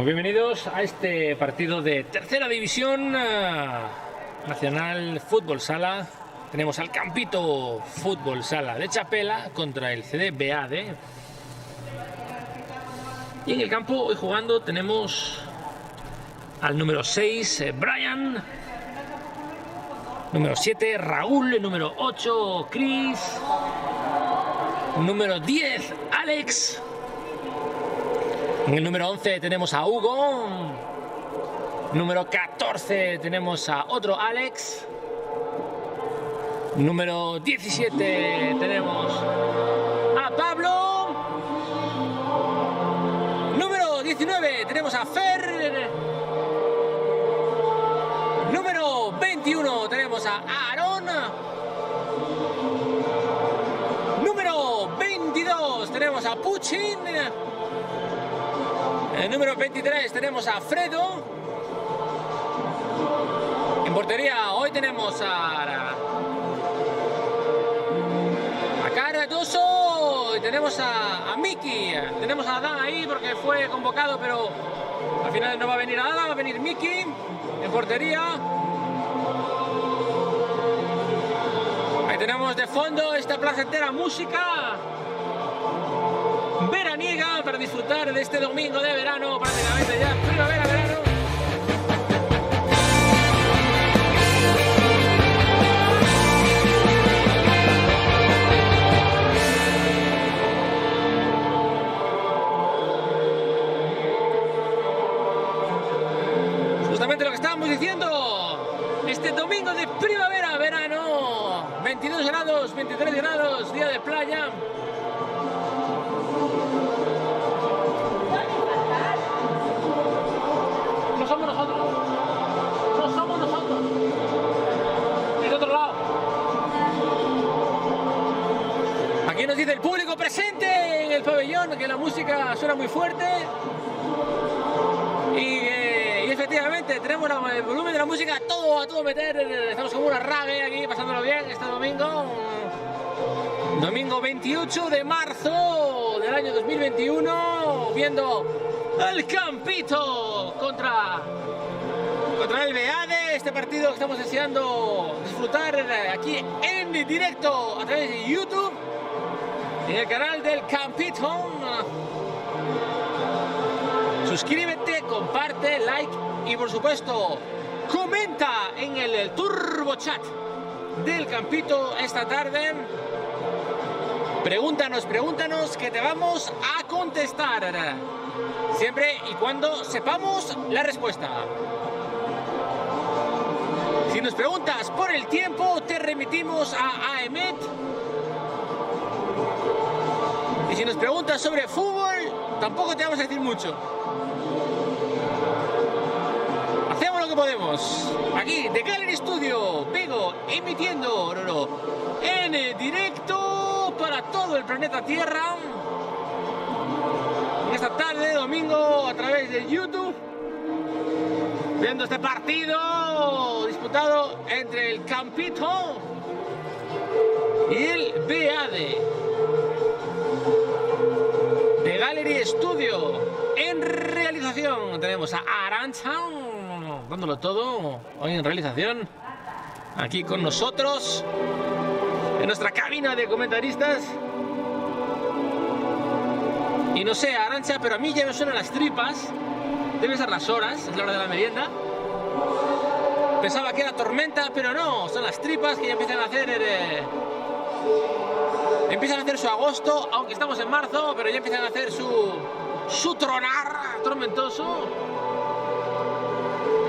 Muy bienvenidos a este partido de tercera división nacional Fútbol Sala. Tenemos al Campito Fútbol Sala de Chapela contra el CD Beade. Y en el campo hoy jugando tenemos al número 6 Brian, número 7 Raúl, número 8 Chris, número 10 Alex. En el número 11 tenemos a Hugo. Número 14 tenemos a otro Alex. Número 17 tenemos a Pablo. Número 19 tenemos a Fer. Número 21 tenemos a Aaron. Número 22 tenemos a Puchin. En el número 23 tenemos a Fredo. En portería hoy tenemos a Cardoso. Y tenemos a Miki. Tenemos a Adán ahí porque fue convocado, pero al final no va a venir Adán, va a venir Miki. En portería. Ahí tenemos de fondo esta placentera música veraniega para disfrutar de este domingo de verano, prácticamente ya primavera-verano. Justamente lo que estábamos diciendo, este domingo de primavera-verano, 22 grados, 23 grados, día de playa. Aquí nos dice el público presente en el pabellón que la música suena muy fuerte y efectivamente tenemos el volumen de la música a todo meter. Estamos como una rague aquí pasándolo bien este domingo 28 de marzo del año 2021, viendo el Campito contra el Beade, este partido que estamos deseando disfrutar aquí en directo a través de YouTube, en el canal del Campito. Suscríbete, comparte, like y por supuesto comenta en el turbo chat del Campito esta tarde. Pregúntanos que te vamos a contestar siempre y cuando sepamos la respuesta. Si nos preguntas por el tiempo, te remitimos a AEMET. Y si nos preguntas sobre fútbol, tampoco te vamos a decir mucho. Hacemos lo que podemos. Aquí, de Gallery Studio, Vigo, emitiendo en directo para todo el planeta Tierra. En esta tarde de domingo a través de YouTube, viendo este partido disputado entre el Campito y el Beade. De Gallery Studio, en realización tenemos a Arantxa, dándolo todo hoy en realización, aquí con nosotros en nuestra cabina de comentaristas. Y no sé, Arantxa, pero a mí ya me suenan las tripas. Deben ser las horas, es la hora de la merienda. Pensaba que era tormenta, pero no, son las tripas que ya empiezan a hacer su agosto, aunque estamos en marzo, pero ya empiezan a hacer su tronar tormentoso.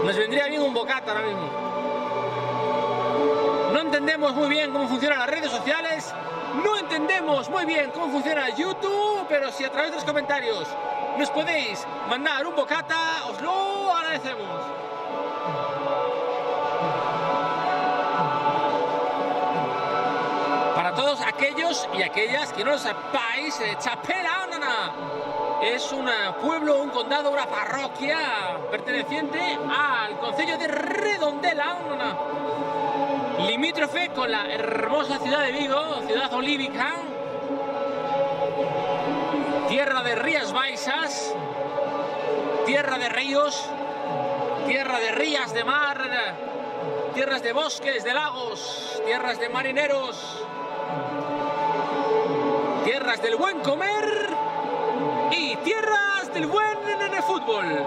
Nos vendría bien un bocata ahora mismo. No entendemos muy bien cómo funcionan las redes sociales, no entendemos muy bien cómo funciona YouTube, pero si a través de los comentarios nos podéis mandar un bocata, os lo agradecemos. Para todos aquellos y aquellas que no lo sepáis, Chapela es un pueblo, un condado, una parroquia perteneciente al concello de Redondela, limítrofe con la hermosa ciudad de Vigo, ciudad olívica, tierra de Rías Baixas, tierra de ríos, tierra de rías de mar, tierras de bosques, de lagos, tierras de marineros, tierras del buen comer y tierras del buen fútbol.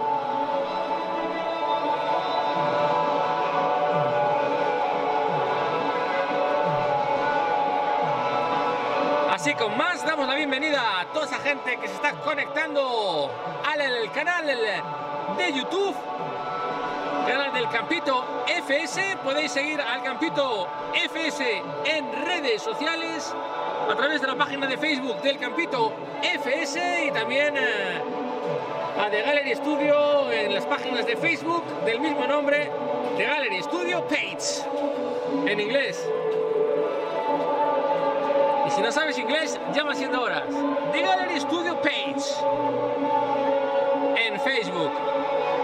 Así con más, damos la bienvenida a toda esa gente que se está conectando al canal de YouTube, canal del Campito FS. Podéis seguir al Campito FS en redes sociales, a través de la página de Facebook del Campito FS y también a The Gallery Studio en las páginas de Facebook del mismo nombre, The Gallery Studio Page, en inglés. Y si no sabes inglés, ya va siendo horas. The Gallery Studio Page en Facebook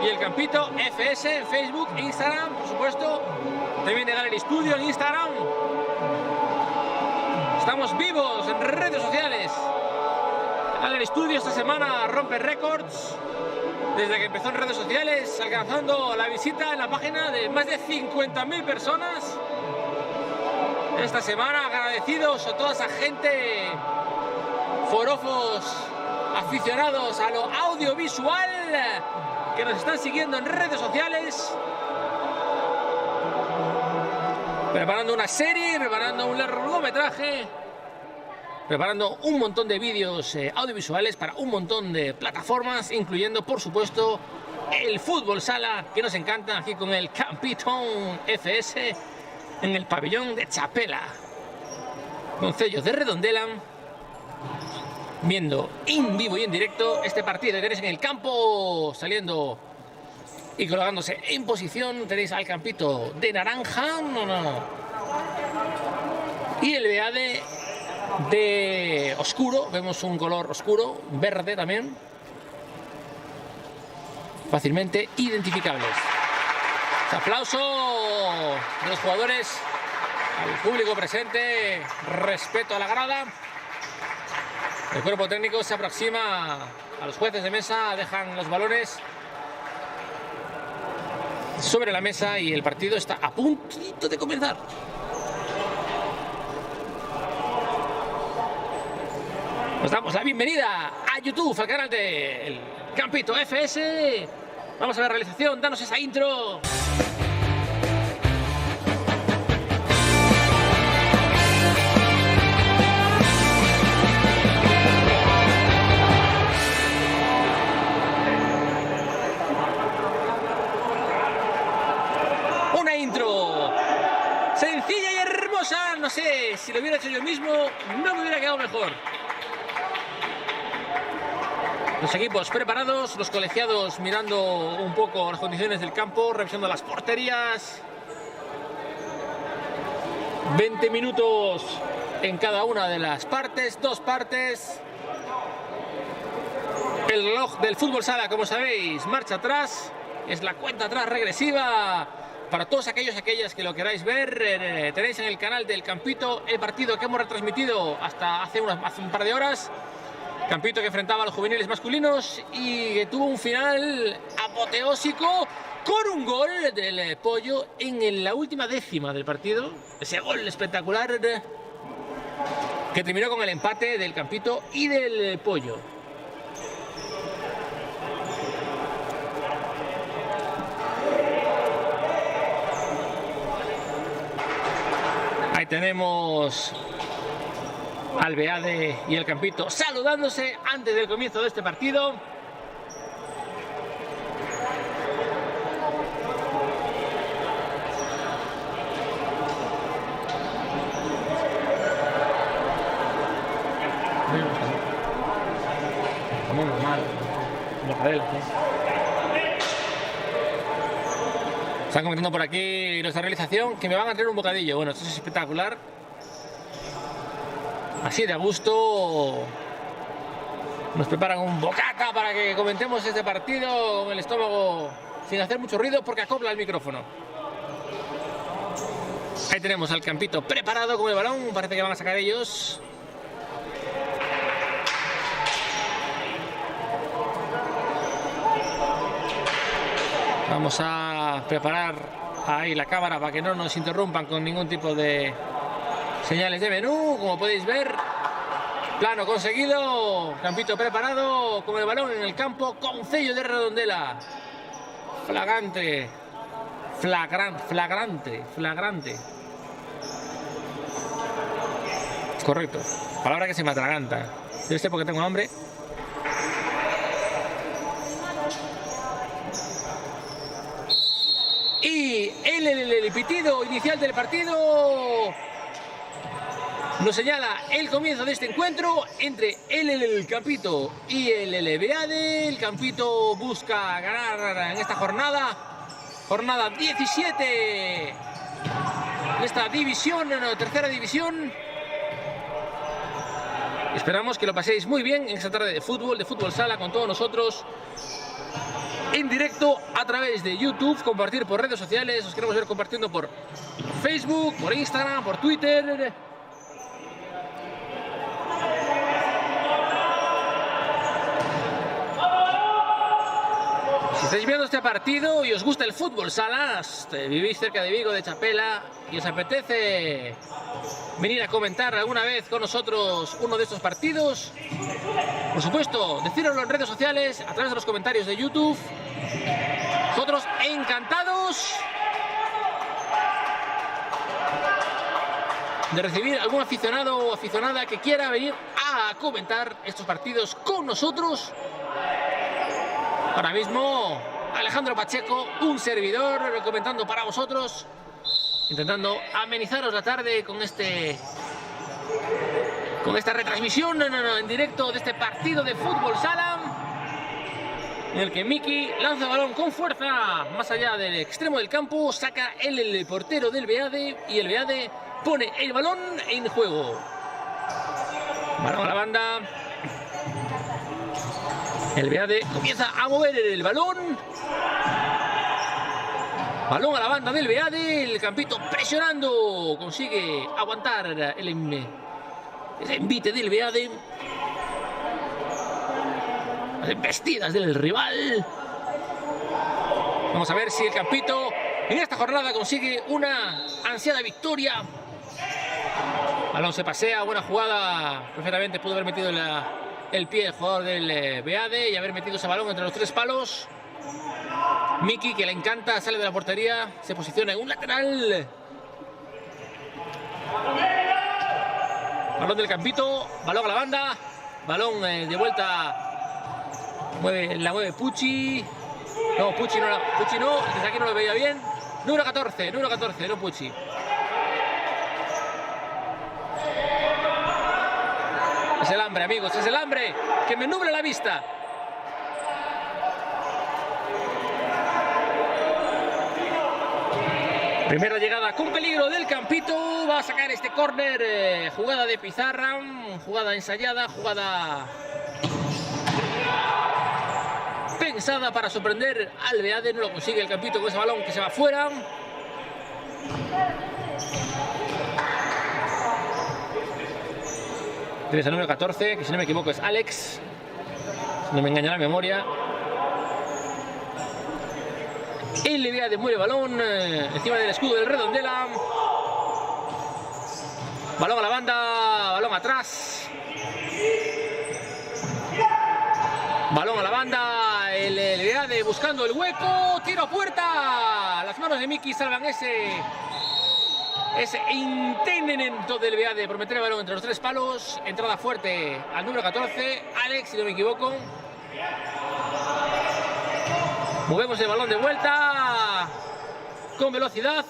y el Campito FS en Facebook, Instagram, por supuesto. También The Gallery Studio en Instagram. Estamos vivos en redes sociales. The Gallery Studio esta semana rompe récords desde que empezó en redes sociales, alcanzando la visita en la página de más de 50.000 personas. Esta semana agradecidos a toda esa gente, forofos, aficionados a lo audiovisual, que nos están siguiendo en redes sociales, preparando una serie, preparando un largometraje, preparando un montón de vídeos audiovisuales para un montón de plataformas, incluyendo, por supuesto, el fútbol sala, que nos encanta, aquí con el Campito FS, en el pabellón de Chapela, concello de Redondela, viendo en vivo y en directo este partido que tenéis en el campo, saliendo y colocándose en posición. Tenéis al Campito de naranja, y el Beade de oscuro. Vemos un color oscuro, verde también, fácilmente identificables. Aplauso de los jugadores al público presente, respeto a la grada. El cuerpo técnico se aproxima a los jueces de mesa, dejan los balones sobre la mesa y el partido está a puntito de comenzar. Nos damos la bienvenida a YouTube, al canal del Campito FS. Vamos a ver la realización, danos esa intro. Una intro sencilla y hermosa. No sé, si lo hubiera hecho yo mismo, no me hubiera quedado mejor. Los equipos preparados, los colegiados mirando un poco las condiciones del campo, revisando las porterías. 20 minutos en cada una de las partes, dos partes. El reloj del fútbol sala, como sabéis, marcha atrás. Es la cuenta atrás regresiva para todos aquellos y aquellas que lo queráis ver. Tenéis en el canal del Campito el partido que hemos retransmitido hasta hace un par de horas. Campito que enfrentaba a los juveniles masculinos y que tuvo un final apoteósico con un gol del Pollo en la última décima del partido. Ese gol espectacular que terminó con el empate del Campito y del Pollo. Ahí tenemos al Beade y el Campito saludándose antes del comienzo de este partido. Como normal, mortadela, Están comentando por aquí nuestra realización que me van a traer un bocadillo. Bueno, esto es espectacular. Así de a gusto nos preparan un bocata para que comentemos este partido con el estómago sin hacer mucho ruido porque acopla el micrófono. Ahí tenemos al Campito preparado con el balón, parece que van a sacar ellos. Vamos a preparar ahí la cámara para que no nos interrumpan con ningún tipo de señales de menú. Como podéis ver, plano conseguido, Campito preparado con el balón en el campo con sello de Redondela. Flagrante. Correcto, palabra que se me atraganta. Debe ser porque tengo hambre. Y el pitido inicial del partido nos señala el comienzo de este encuentro entre el Campito y el Beade. El Campito busca ganar en esta jornada 17 en esta división, tercera división. Esperamos que lo paséis muy bien en esta tarde de fútbol sala con todos nosotros en directo a través de YouTube, compartir por redes sociales. Os queremos ver compartiendo por Facebook, por Instagram, por Twitter. Si estáis viendo este partido y os gusta el fútbol sala, vivís cerca de Vigo, de Chapela, y os apetece venir a comentar alguna vez con nosotros uno de estos partidos, por supuesto, decíroslo en redes sociales, a través de los comentarios de YouTube. Nosotros encantados de recibir algún aficionado o aficionada que quiera venir a comentar estos partidos con nosotros. Ahora mismo Alejandro Pacheco, un servidor, comentando para vosotros, intentando amenizaros la tarde con esta retransmisión en directo de este partido de fútbol sala, en el que Miki lanza el balón con fuerza más allá del extremo del campo, saca el portero del Beade y el Beade pone el balón en juego. Balón a la banda. El Beade comienza a mover el balón. Balón a la banda del Beade. El Campito presionando. Consigue aguantar el envite del Beade. Las embestidas del rival. Vamos a ver si el Campito en esta jornada consigue una ansiada victoria. Balón se pasea. Buena jugada. Perfectamente pudo haber metido el pie del jugador del Beade y haber metido ese balón entre los tres palos. Miki, que le encanta, sale de la portería, se posiciona en un lateral. Balón del Campito, balón a la banda, balón de vuelta, la mueve Pucci. No, Pucci no, desde aquí no lo veía bien. Número 14, no Pucci. Es el hambre, amigos, es el hambre que me nubla la vista. Primera llegada con peligro del Campito. Va a sacar este córner. Jugada de pizarra, jugada ensayada, jugada pensada para sorprender al Beade. No lo consigue el Campito con ese balón que se va fuera. Tienes el número 14, que si no me equivoco es Alex, si no me engaña la memoria. El Beade mueve el balón encima del escudo del Redondela. Balón a la banda, balón atrás. Balón a la banda, el Beade buscando el hueco, tiro a puerta. Las manos de Miki salvan ese intento del Beade por meter el balón entre los tres palos. Entrada fuerte al número 14, Alex, si no me equivoco. Movemos el balón de vuelta con velocidad,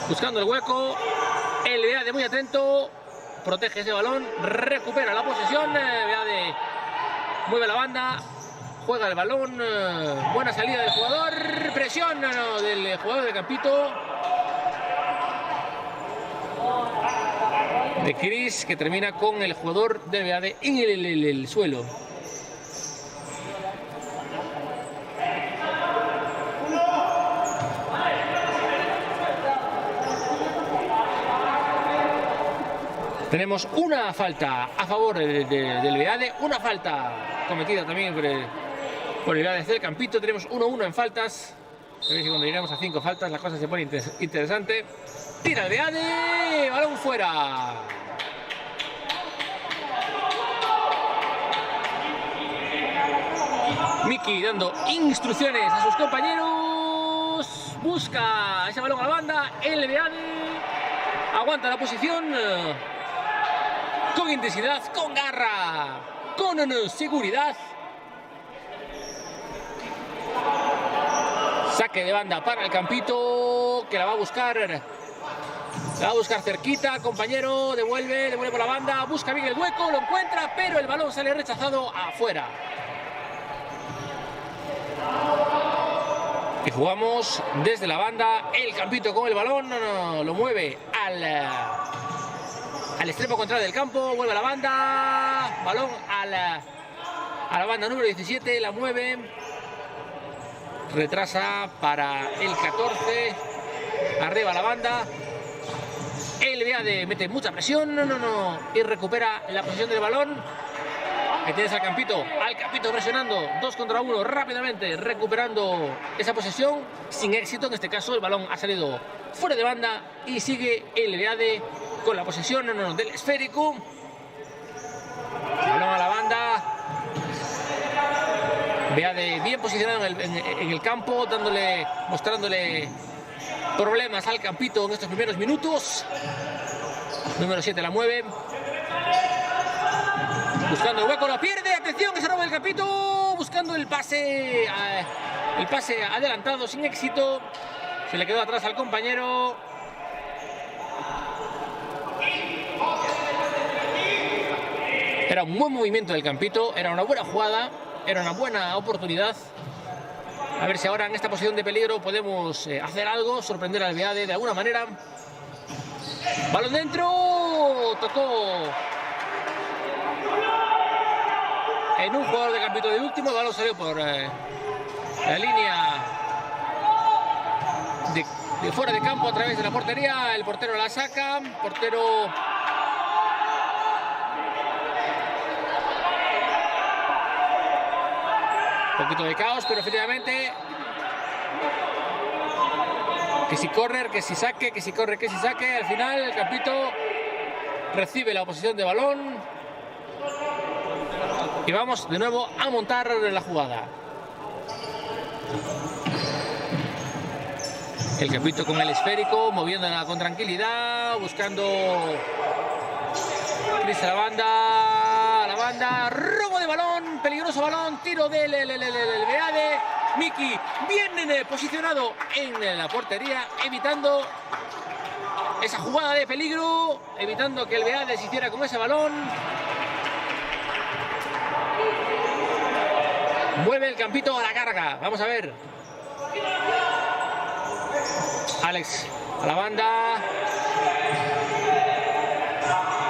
buscando el hueco. El Beade muy atento, protege ese balón, recupera la posesión. Beade mueve la banda, juega el balón, buena salida del jugador, presión del jugador de Campito. De Chris, que termina con el jugador del Beade en el suelo. Tenemos una falta a favor del Beade, una falta cometida también por Por el lado del campito tenemos 1-1 en faltas. A ver si cuando llegamos a 5 faltas la cosa se pone interesante. Tira el Beade, balón fuera. Miki dando instrucciones a sus compañeros. Busca ese balón a la banda. El Beade aguanta la posición con intensidad, con garra, con seguridad. Saque de banda para el campito, que la va a buscar. La va a buscar cerquita, compañero, devuelve por la banda, busca bien el hueco, lo encuentra, pero el balón sale rechazado afuera. Y jugamos desde la banda, el campito con el balón, lo mueve al extremo contrario del campo, vuelve a la banda, balón a la banda número 17, la mueve, retrasa para el 14, arriba la banda, el Beade mete mucha presión, y recupera la posición del balón. Ahí tienes al campito presionando 2 contra 1 rápidamente, recuperando esa posesión sin éxito. En este caso el balón ha salido fuera de banda y sigue el Beade con la posesión del esférico. Balón a la banda. Beade bien posicionado en el campo, mostrándole problemas al campito en estos primeros minutos. Número 7 la mueve. Buscando el hueco, lo pierde, atención que se roba el campito, buscando el pase adelantado sin éxito, se le quedó atrás al compañero. Era un buen movimiento del campito, era una buena jugada, era una buena oportunidad. A ver si ahora en esta posición de peligro podemos hacer algo, sorprender al Beade de alguna manera. Balón dentro, tocó en un jugador de campito de último, el balón salió por la línea de fuera de campo a través de la portería, el portero la saca, portero un poquito de caos, pero efectivamente que si correr, que si saque, que si corre, que si saque, al final el campito recibe la oposición de balón. Y vamos de nuevo a montar la jugada. El campito con el esférico, moviéndola con tranquilidad, buscando Cris a la banda, robo de balón, peligroso balón, tiro del Beade. Miki bien posicionado en la portería, evitando esa jugada de peligro, evitando que el Beade se hiciera con ese balón. Mueve el campito a la carga. Vamos a ver. Alex a la banda.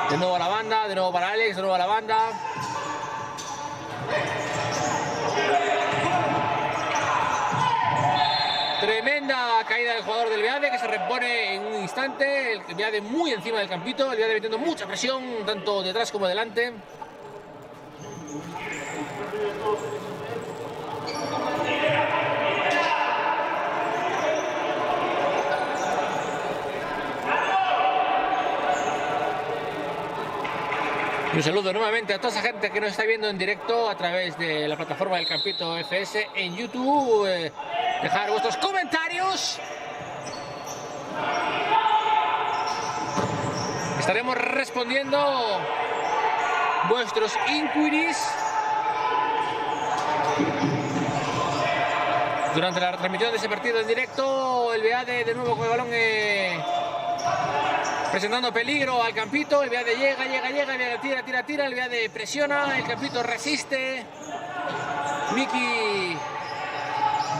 De nuevo a la banda. De nuevo para Alex. De nuevo a la banda. Tremenda caída del jugador del Beade, que se repone en un instante. El Beade muy encima del campito. El Beade metiendo mucha presión, tanto detrás como delante. Y un saludo nuevamente a toda esa gente que nos está viendo en directo a través de la plataforma del Campito FS en YouTube. Dejar vuestros comentarios. Estaremos respondiendo vuestros inquiries durante la retransmisión de ese partido en directo. El Beade de nuevo con el balón presentando peligro al campito. El Beade llega, el Beade tira, el Beade presiona, el campito resiste. Miki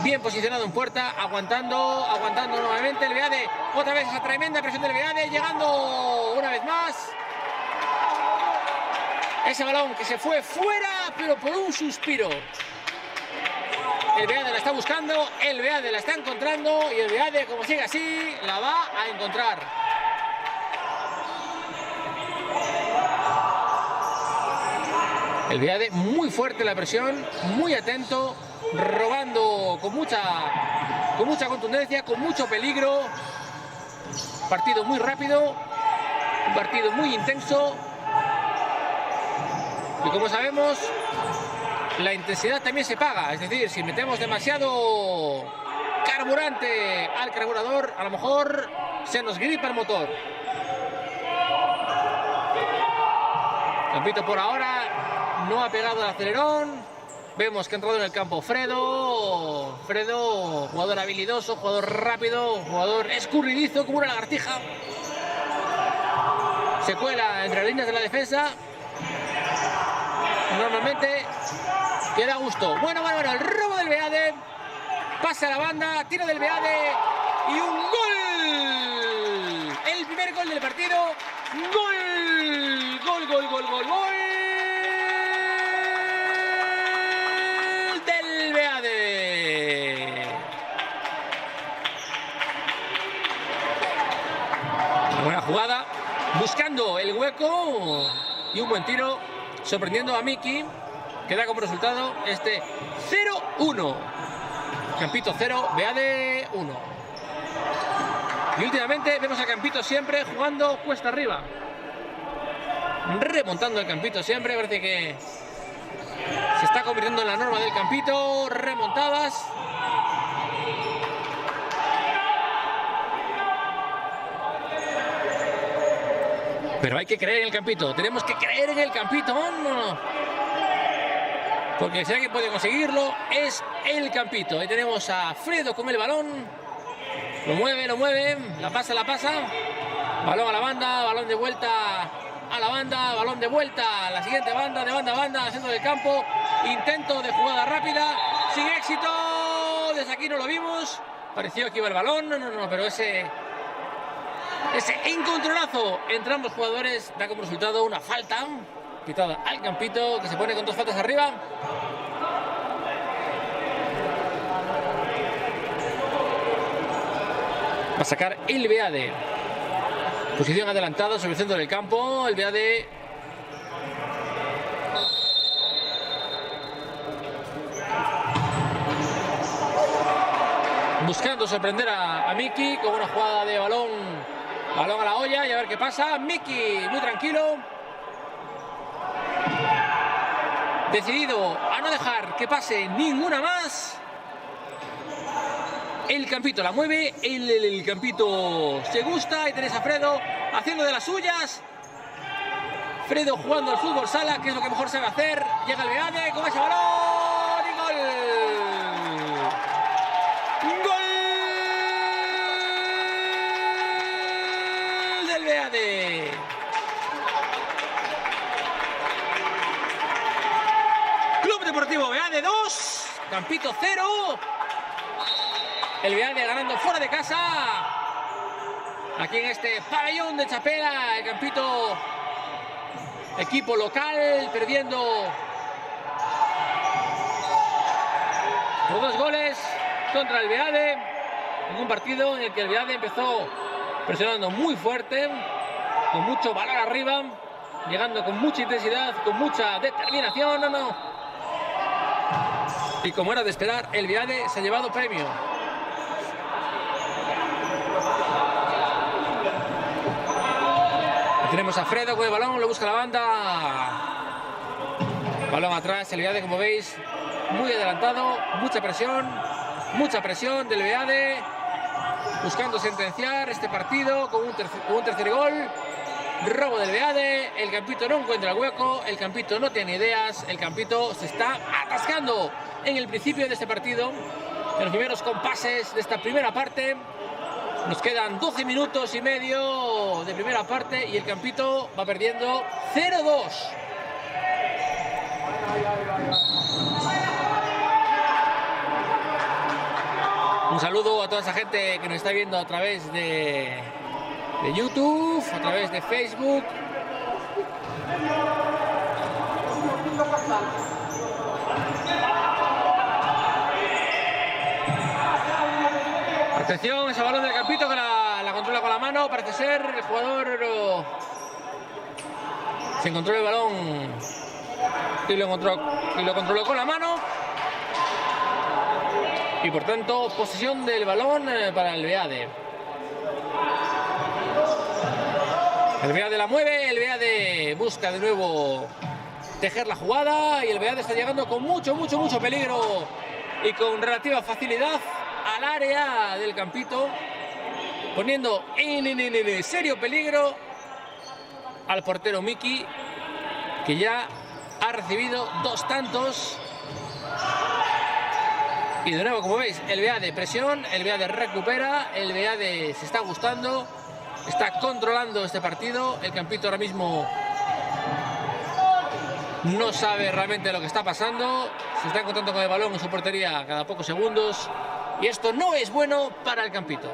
bien posicionado en puerta, aguantando nuevamente el Beade. Otra vez esa tremenda presión del Beade, llegando una vez más. Ese balón que se fue fuera, pero por un suspiro. El Beade la está buscando, el Beade la está encontrando y el Beade, como sigue así, la va a encontrar. El Beade muy fuerte la presión, muy atento. robando con mucha contundencia, con mucho peligro. Partido muy rápido, un partido muy intenso. Y como sabemos, la intensidad también se paga. Es decir, si metemos demasiado carburante al carburador, a lo mejor se nos gripa el motor. Campito por ahora no ha pegado el acelerón. Vemos que ha entrado en el campo Fredo, jugador habilidoso, jugador rápido, jugador escurridizo como una lagartija. Se cuela entre las líneas de la defensa. Normalmente queda a gusto. Bueno, el robo del Beade. Pasa a la banda, tiro del Beade y un gol. El primer gol del partido. Gol del Beade. Una buena jugada, buscando el hueco y un buen tiro, sorprendiendo a Miki, que da como resultado este 0-1. Campito 0, Beade 1. Y últimamente vemos a Campito siempre jugando cuesta arriba. Remontando el Campito siempre, parece que se está convirtiendo en la norma del Campito. Remontadas. Pero hay que creer en el Campito, tenemos que creer en el Campito. Porque si alguien puede conseguirlo, es el Campito. Ahí tenemos a Fredo con el balón. Lo mueve, la pasa. Balón a la banda, balón de vuelta a la banda, balón de vuelta a la siguiente banda, de banda a banda, al centro del campo. Intento de jugada rápida, sin éxito. Desde aquí no lo vimos. Pareció que iba el balón, no, pero ese encontronazo entre ambos jugadores da como resultado una falta pitada al Campito, que se pone con 2 faltas arriba. Va a sacar el Beade. Posición adelantada sobre el centro del campo. El Beade buscando sorprender a Miki con una jugada de balón a la olla y a ver qué pasa. Miki muy tranquilo, decidido a no dejar que pase ninguna más. El Campito la mueve, el Campito se gusta y tenés a Fredo haciendo de las suyas. Fredo jugando al fútbol sala, que es lo que mejor sabe hacer. Llega el Beade con ese balón y gol. ¡Gol del Beade! Club Deportivo Beade 2, Campito 0. El Beade ganando fuera de casa. Aquí en este pabellón de Chapela, el Campito, equipo local, perdiendo por 2 goles contra el Beade. En un partido en el que el Beade empezó presionando muy fuerte, con mucho valor arriba, llegando con mucha intensidad, con mucha determinación. Y como era de esperar, el Beade se ha llevado premio. Tenemos a Fredo con el balón, lo busca la banda. Balón atrás, el Beade, como veis, muy adelantado, mucha presión del Beade, buscando sentenciar este partido con un tercer gol. Robo del Beade, el Campito no encuentra el hueco, el Campito no tiene ideas, el Campito se está atascando en el principio de este partido, en los primeros compases de esta primera parte. Nos quedan 12 minutos y medio de primera parte y el Campito va perdiendo 0-2. Un saludo a toda esa gente que nos está viendo a través de YouTube, a través de Facebook. Atención, ese balón del Campito que la controla con la mano. Parece ser el jugador se encontró el balón y lo controló con la mano. y por tanto posesión del balón para el Beade. El Beade la mueve, el Beade busca de nuevo tejer la jugada y el Beade está llegando con mucho peligro y con relativa facilidad al área del Campito, poniendo en serio peligro al portero Miki, que ya ha recibido 2 tantos. Y de nuevo, como veis, el Beade presión, el Beade recupera, el Beade se está gustando, está controlando este partido. El Campito ahora mismo no sabe realmente lo que está pasando, se está encontrando con el balón en su portería cada pocos segundos y esto no es bueno para el Campito.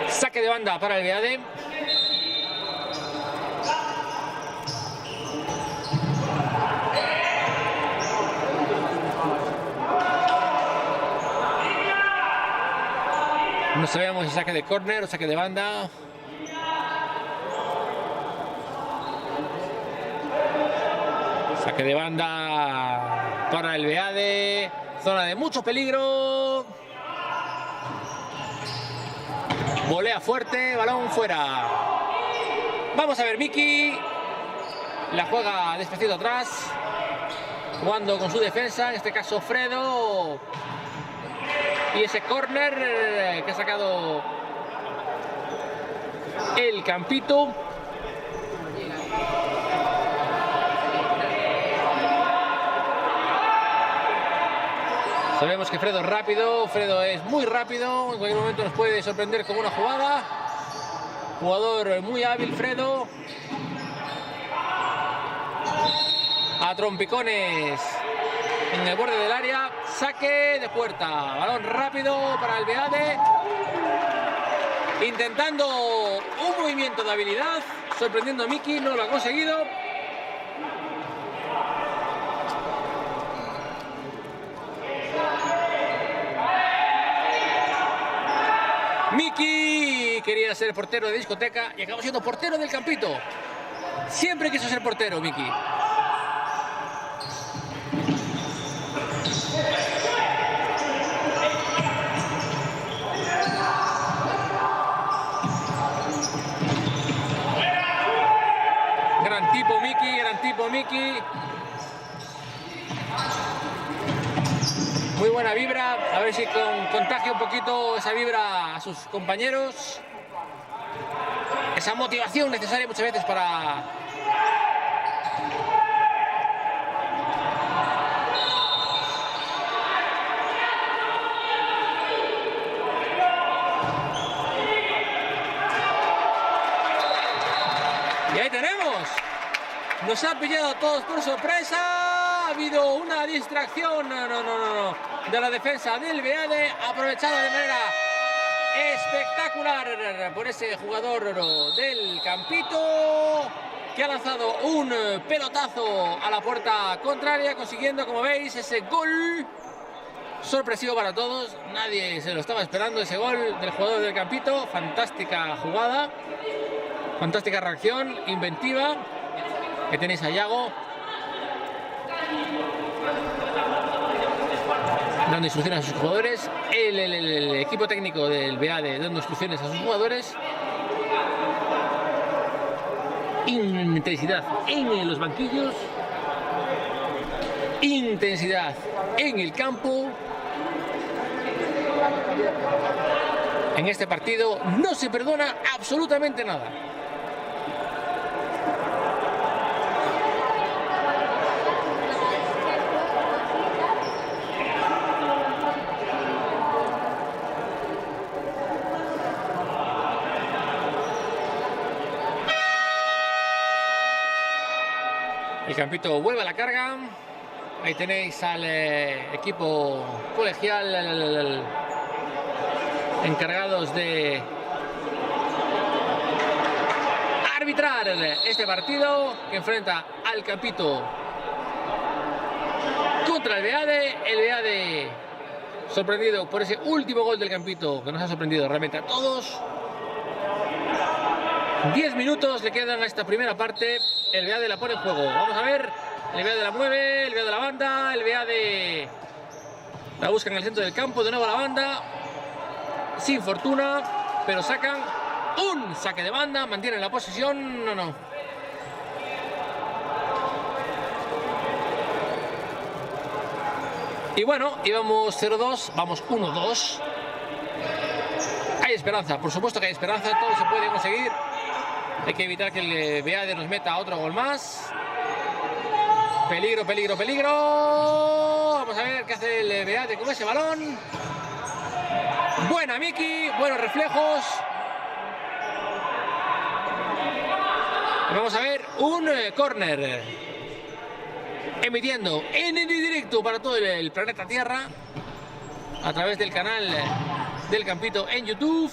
Saque de banda para el Beade. No sabemos si saque de córner o saque de banda. Saque de banda para el Beade. Zona de mucho peligro. Volea fuerte, balón fuera. Vamos a ver, Miki la juega despacito atrás, jugando con su defensa, en este caso Fredo. Y ese córner que ha sacado el Campito. Sabemos que Fredo es rápido, Fredo es muy rápido, en cualquier momento nos puede sorprender con una jugada. Jugador muy hábil, Fredo. A trompicones en el borde del área, saque de puerta, balón rápido para el Beade, intentando un movimiento de habilidad, sorprendiendo a Miki, no lo ha conseguido. Miki quería ser portero de discoteca y acabó siendo portero del Campito. Siempre quiso ser portero, Miki. Gran tipo Miki. Muy buena vibra, a ver si contagia un poquito esa vibra a sus compañeros. Esa motivación necesaria muchas veces para y ahí tenemos. Nos ha pillado a todos por sorpresa. Ha habido una distracción de la defensa del Beade, aprovechada de manera espectacular por ese jugador del Campito, que ha lanzado un pelotazo a la puerta contraria, consiguiendo, como veis, ese gol sorpresivo para todos. Nadie se lo estaba esperando, ese gol del jugador del Campito. Fantástica jugada, fantástica reacción, inventiva, que tenéis a Yago dando instrucciones a sus jugadores, el equipo técnico del Beade dando instrucciones a sus jugadores. Intensidad en los banquillos, intensidad en el campo. En este partido no se perdona absolutamente nada. El Campito vuelve a la carga. Ahí tenéis al equipo colegial encargados de arbitrar este partido que enfrenta al Campito contra el Beade. El Beade sorprendido por ese último gol del Campito, que nos ha sorprendido realmente a todos. 10 minutos le quedan a esta primera parte. El Beade la pone en juego. Vamos a ver. El Beade la mueve, el Beade la banda, el Beade la busca en el centro del campo. De nuevo la banda. Sin fortuna, pero sacan un saque de banda. Mantienen la posesión. No. Y bueno, íbamos 0-2, vamos 1-2. Hay esperanza, por supuesto que hay esperanza, todo se puede conseguir. Hay que evitar que el Beade nos meta otro gol más. Peligro, peligro, peligro. Vamos a ver qué hace el Beade con ese balón. Buena Miki, buenos reflejos. Vamos a ver un córner. Emitiendo en directo para todo el planeta Tierra a través del canal del Campito en YouTube.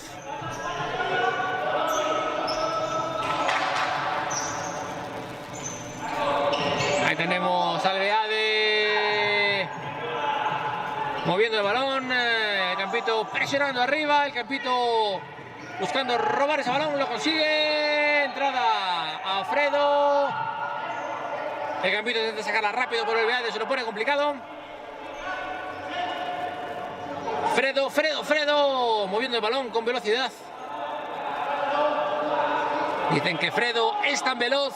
Ahí tenemos al Beade moviendo el balón, el Campito presionando arriba, el Campito buscando robar ese balón, lo consigue. Entrada a Fredo. El Campito intenta sacarla rápido, pero el Beade se lo pone complicado. Fredo, moviendo el balón con velocidad. Dicen que Fredo es tan veloz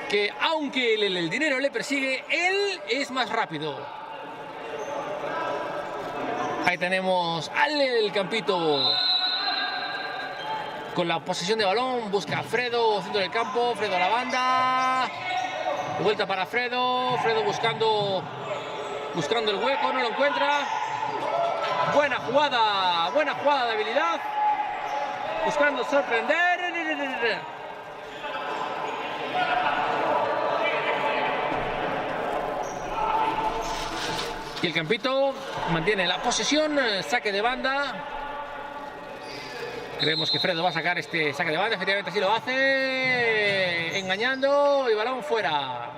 que aunque el dinero le persigue, él es más rápido. Ahí tenemos al Campito con la posesión de balón. Busca a Fredo, centro del campo. Fredo a la banda. Vuelta para Fredo. Fredo buscando el hueco. No lo encuentra. Buena jugada de habilidad. Buscando sorprender. Y el Campito mantiene la posesión. Saque de banda. Creemos que Fredo va a sacar este saque de banda. Efectivamente así lo hace. Engañando y balón fuera.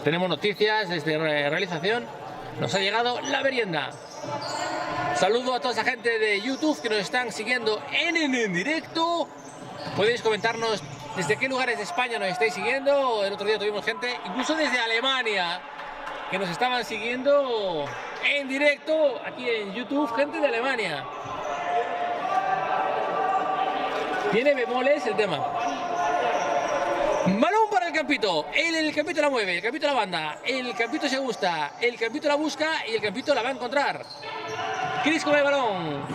Tenemos noticias desde realización. Nos ha llegado la merienda. Saludo a toda esa gente de YouTube que nos están siguiendo en directo. Podéis comentarnos desde qué lugares de España nos estáis siguiendo. El otro día tuvimos gente, incluso desde Alemania, que nos estaban siguiendo en directo aquí en YouTube. Gente de Alemania. Tiene bemoles el tema. Balón para el Campito. El Campito la mueve, el Campito la banda. El Campito se gusta, el Campito la busca y el Campito la va a encontrar. Cris con el balón.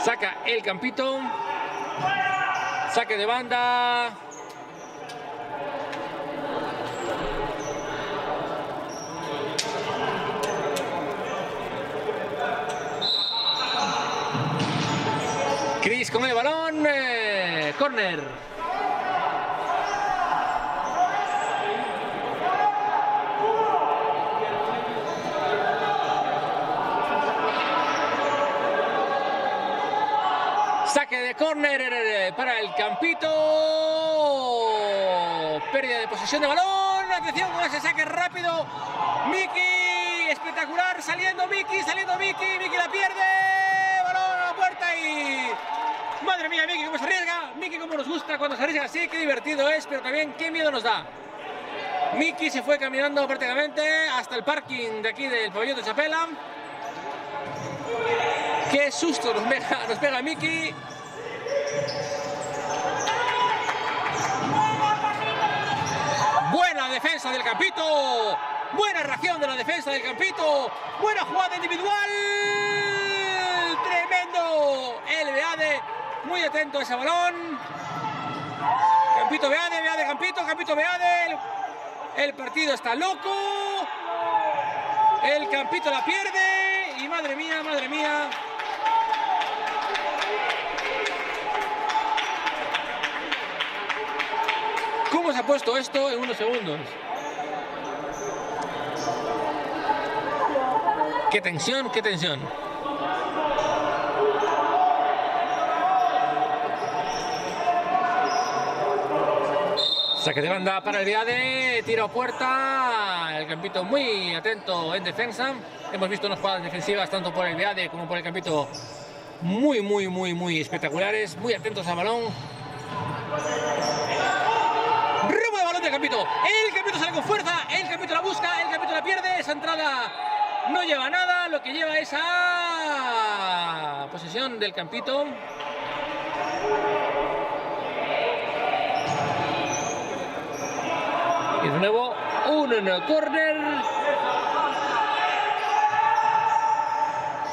Saca el Campito. Saque de banda. Cris con el balón. Córner. Saque de córner para el Campito. Pérdida de posesión de balón. Atención con ese saque rápido. Miki, espectacular. Saliendo Miki. Miki la pierde. Balón a la puerta y... Madre mía, Miki cómo se arriesga. Miki cómo nos gusta cuando se arriesga así. Qué divertido es, pero también qué miedo nos da. Miki se fue caminando prácticamente hasta el parking de aquí del pabellón de Chapela. Qué susto nos pega Miki. Buena defensa del Campito. Buena reacción de la defensa del Campito. Buena jugada individual. Tremendo. El Beade muy atento a ese balón. Campito Beade, Beade Campito, Campito Beade. El partido está loco. El Campito la pierde. Y madre mía, madre mía. ¿Cómo se ha puesto esto en unos segundos? ¡Qué tensión, qué tensión! Saque de banda para el Beade, tiro a puerta, el Campito muy atento en defensa. Hemos visto unas jugadas defensivas tanto por el Beade como por el Campito muy espectaculares, muy atentos al balón. Robo de balón del Campito, el Campito sale con fuerza, el Campito la busca, el Campito la pierde, esa entrada no lleva nada, lo que lleva es a posesión del Campito. Y de nuevo, un córner.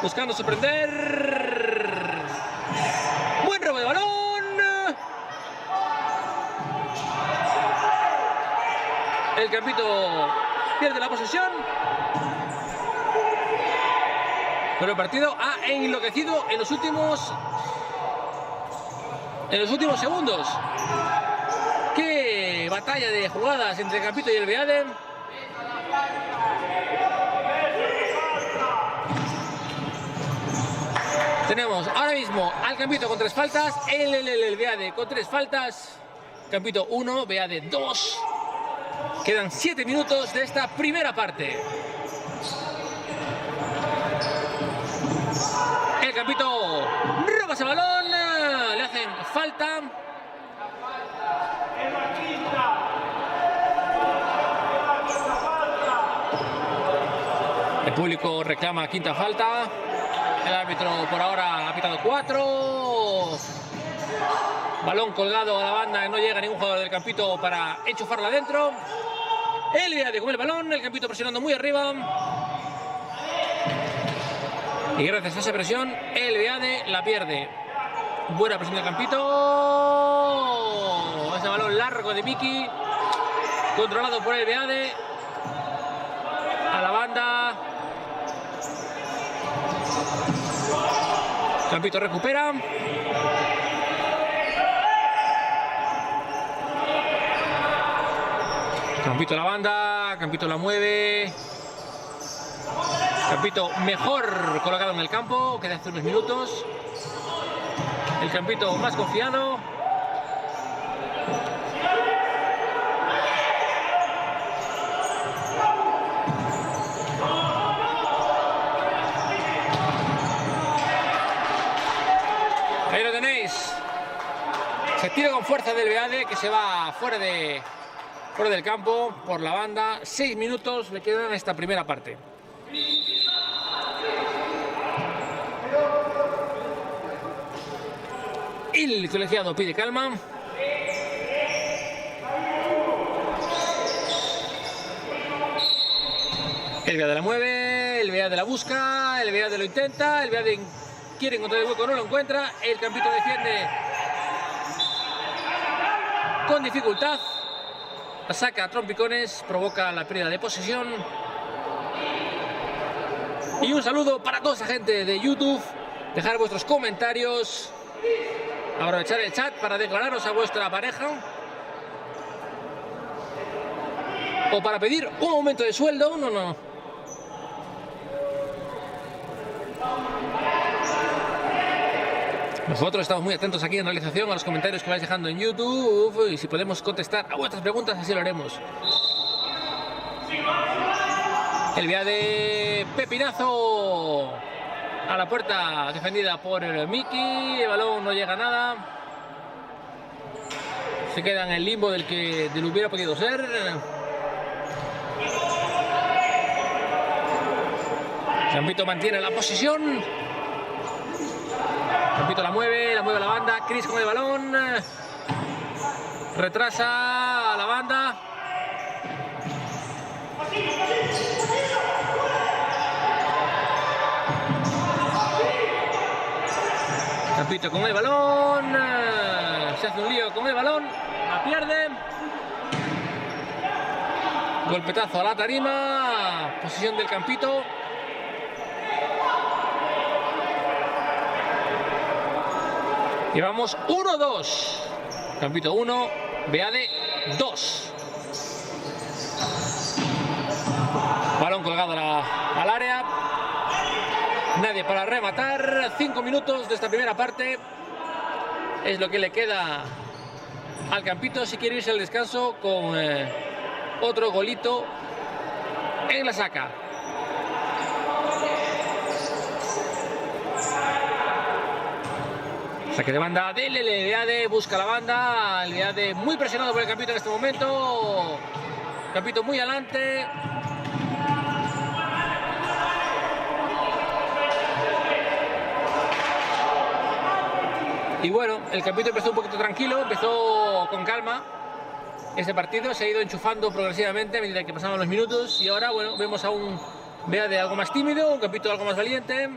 Buscando sorprender. Buen robo de balón. El Campito pierde la posesión. Pero el partido ha enloquecido en los últimos segundos. ¡Qué batalla de jugadas entre el Campito y el Beade! Tenemos ahora mismo al Campito con 3 faltas, el Beade con 3 faltas, Campito 1, Beade 2. Quedan 7 minutos de esta primera parte. El Campito roba ese balón, le hacen falta. El público reclama quinta falta. El árbitro por ahora ha pitado 4. Balón colgado a la banda, no llega ningún jugador del Campito para enchufarla adentro. El Beade con el balón, el Campito presionando muy arriba. Y gracias a esa presión, el Beade la pierde. Buena presión del Campito. Ese balón largo de Miki, controlado por el Beade. A la banda. Campito recupera. Campito a la banda. Campito la mueve. Campito mejor colocado en el campo que de hace unos minutos. El Campito más confiado. Ahí lo tenéis. Se tira con fuerza del Beade, que se va fuera del campo por la banda. 6 minutos le quedan a esta primera parte. El colegiado pide calma. El Beade la mueve, el Beade la busca, el Beade lo intenta, el Beade quiere encontrar el hueco, no lo encuentra. El Campito defiende con dificultad. La saca a trompicones, provoca la pérdida de posesión. Y un saludo para toda esa gente de YouTube. Dejar vuestros comentarios. Aprovechar el chat para declararos a vuestra pareja. O para pedir un aumento de sueldo. No. Nosotros estamos muy atentos aquí en realización a los comentarios que vais dejando en YouTube. Y si podemos contestar a vuestras preguntas, así lo haremos. El Beade pepinazo a la puerta defendida por el Miki. El balón no llega a nada. Se queda en el limbo del que hubiera podido ser. Campito mantiene la posición. Campito la mueve a la banda. Chris con el balón. Retrasa a la banda. Campito con el balón. Se hace un lío con el balón. La pierde. Golpetazo a la tarima. Posición del Campito. Llevamos 1-2. Campito 1, Beade 2. Balón colgado al área. Nadie para rematar. 5 minutos de esta primera parte. Es lo que le queda al Campito si quiere irse al descanso con otro golito en la saca. Saque de banda del Beade, busca la banda, el Beade muy presionado por el Campito en este momento, Campito muy adelante. Y bueno, el Campito empezó un poquito tranquilo, empezó con calma ese partido, se ha ido enchufando progresivamente a medida que pasaban los minutos y ahora, bueno, vemos a un Beade algo más tímido, un Campito algo más valiente.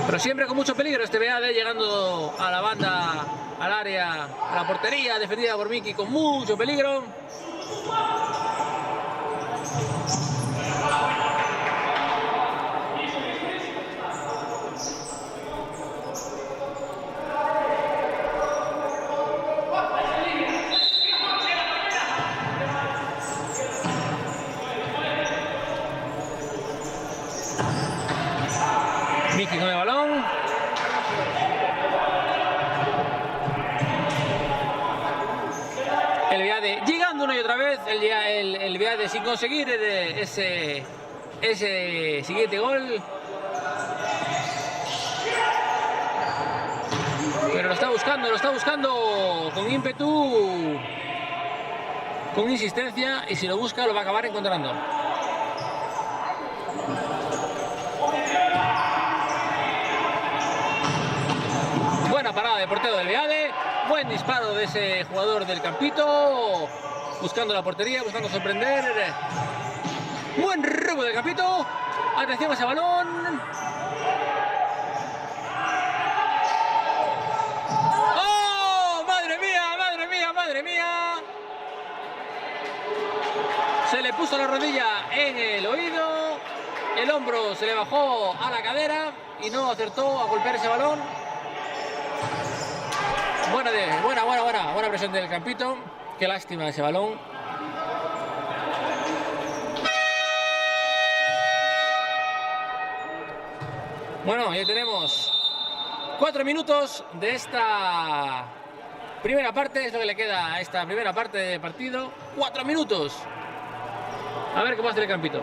Pero siempre con mucho peligro este Beade, llegando a la banda, al área, a la portería, defendida por Miki con mucho peligro. Miki con el balón. El Beade llegando una y otra vez. El Beade sin conseguir ese siguiente gol. Pero lo está buscando con ímpetu, con insistencia, y si lo busca lo va a acabar encontrando. Buena parada de portero del Beade, buen disparo de ese jugador del Campito, buscando la portería, buscando sorprender. Buen robo del Campito, atención a ese balón. ¡Oh! ¡Madre mía, madre mía, madre mía! Se le puso la rodilla en el oído, el hombro se le bajó a la cadera y no acertó a golpear ese balón. Buena presión del Campito. Qué lástima ese balón. Bueno, ya tenemos 4 minutos de esta primera parte. Es lo que le queda a esta primera parte del partido. 4 minutos. A ver qué va a hacer el Campito.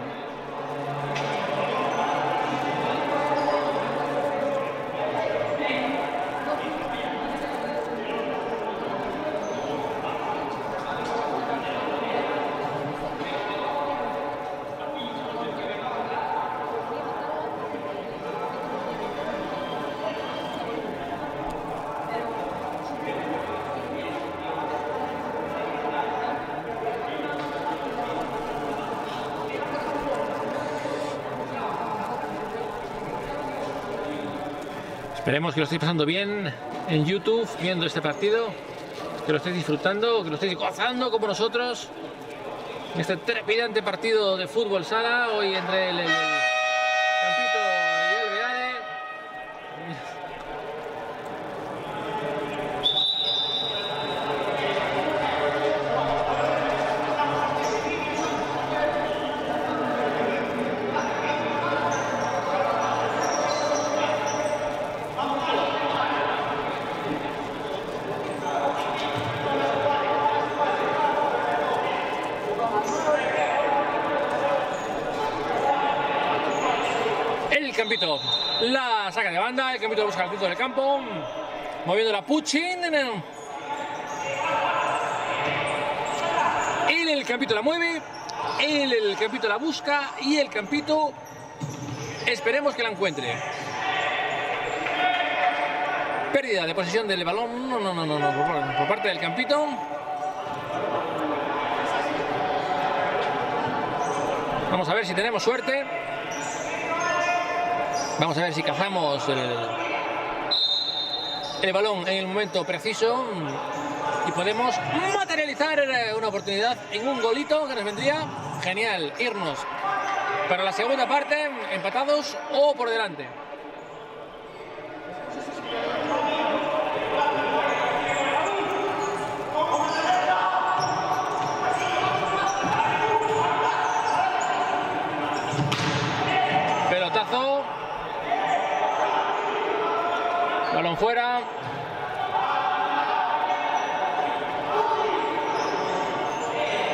Esperemos que lo estéis pasando bien en YouTube, viendo este partido, que lo estéis disfrutando, que lo estéis gozando como nosotros. Este trepidante partido de fútbol sala, hoy entre el Campito y el Beade. Campito la saca de banda, el Campito busca el punto del campo, moviendo la Puchin. El Campito la mueve, el Campito la busca y el Campito esperemos que la encuentre. Pérdida de posesión del balón, por parte del Campito. Vamos a ver si tenemos suerte. Vamos a ver si cazamos el balón en el momento preciso y podemos materializar una oportunidad en un golito que nos vendría genial, irnos para la segunda parte empatados o por delante.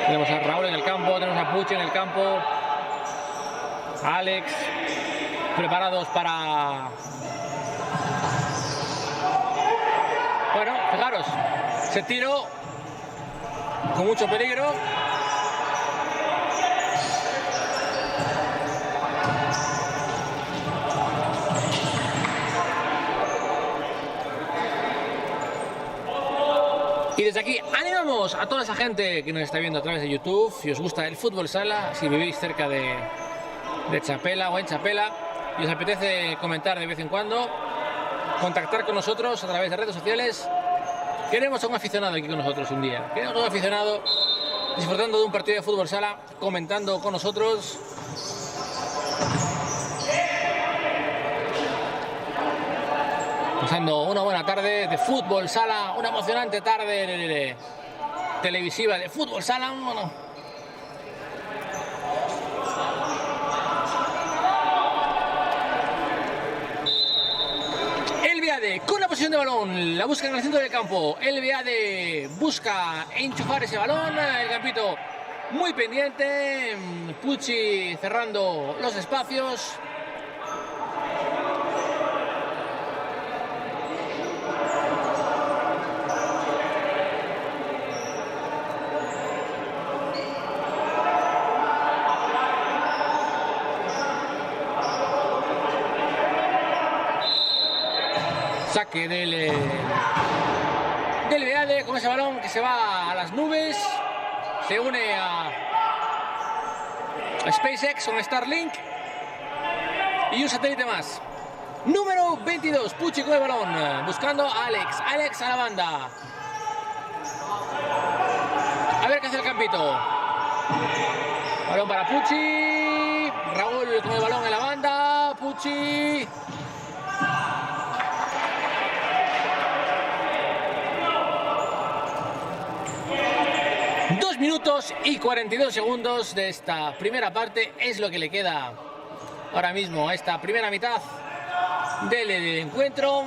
Tenemos a Raúl en el campo, tenemos a Pucci en el campo, a Alex, preparados para... Bueno, fijaros, ese tiro con mucho peligro. Y desde aquí animamos a toda esa gente que nos está viendo a través de YouTube. Si os gusta el fútbol sala, si vivís cerca de Chapela o en Chapela y os apetece comentar de vez en cuando, contactar con nosotros a través de redes sociales. Queremos a un aficionado aquí con nosotros un día. Queremos a un aficionado disfrutando de un partido de fútbol sala, comentando con nosotros. Pasando una buena tarde de fútbol sala, una emocionante tarde televisiva de fútbol sala. Bueno. El Beade con la posición de balón, la busca en el centro del campo. El Beade busca enchufar ese balón, el campito muy pendiente, Pucci cerrando los espacios. Saque del Beade con ese balón que se va a las nubes, se une a SpaceX con Starlink y un satélite más. Número 22, Pucci con el balón, buscando a Alex a la banda. A ver qué hace el campito. Balón para Pucci, Raúl con el balón en la banda, Pucci. Minutos y 42 segundos de esta primera parte es lo que le queda ahora mismo a esta primera mitad del encuentro.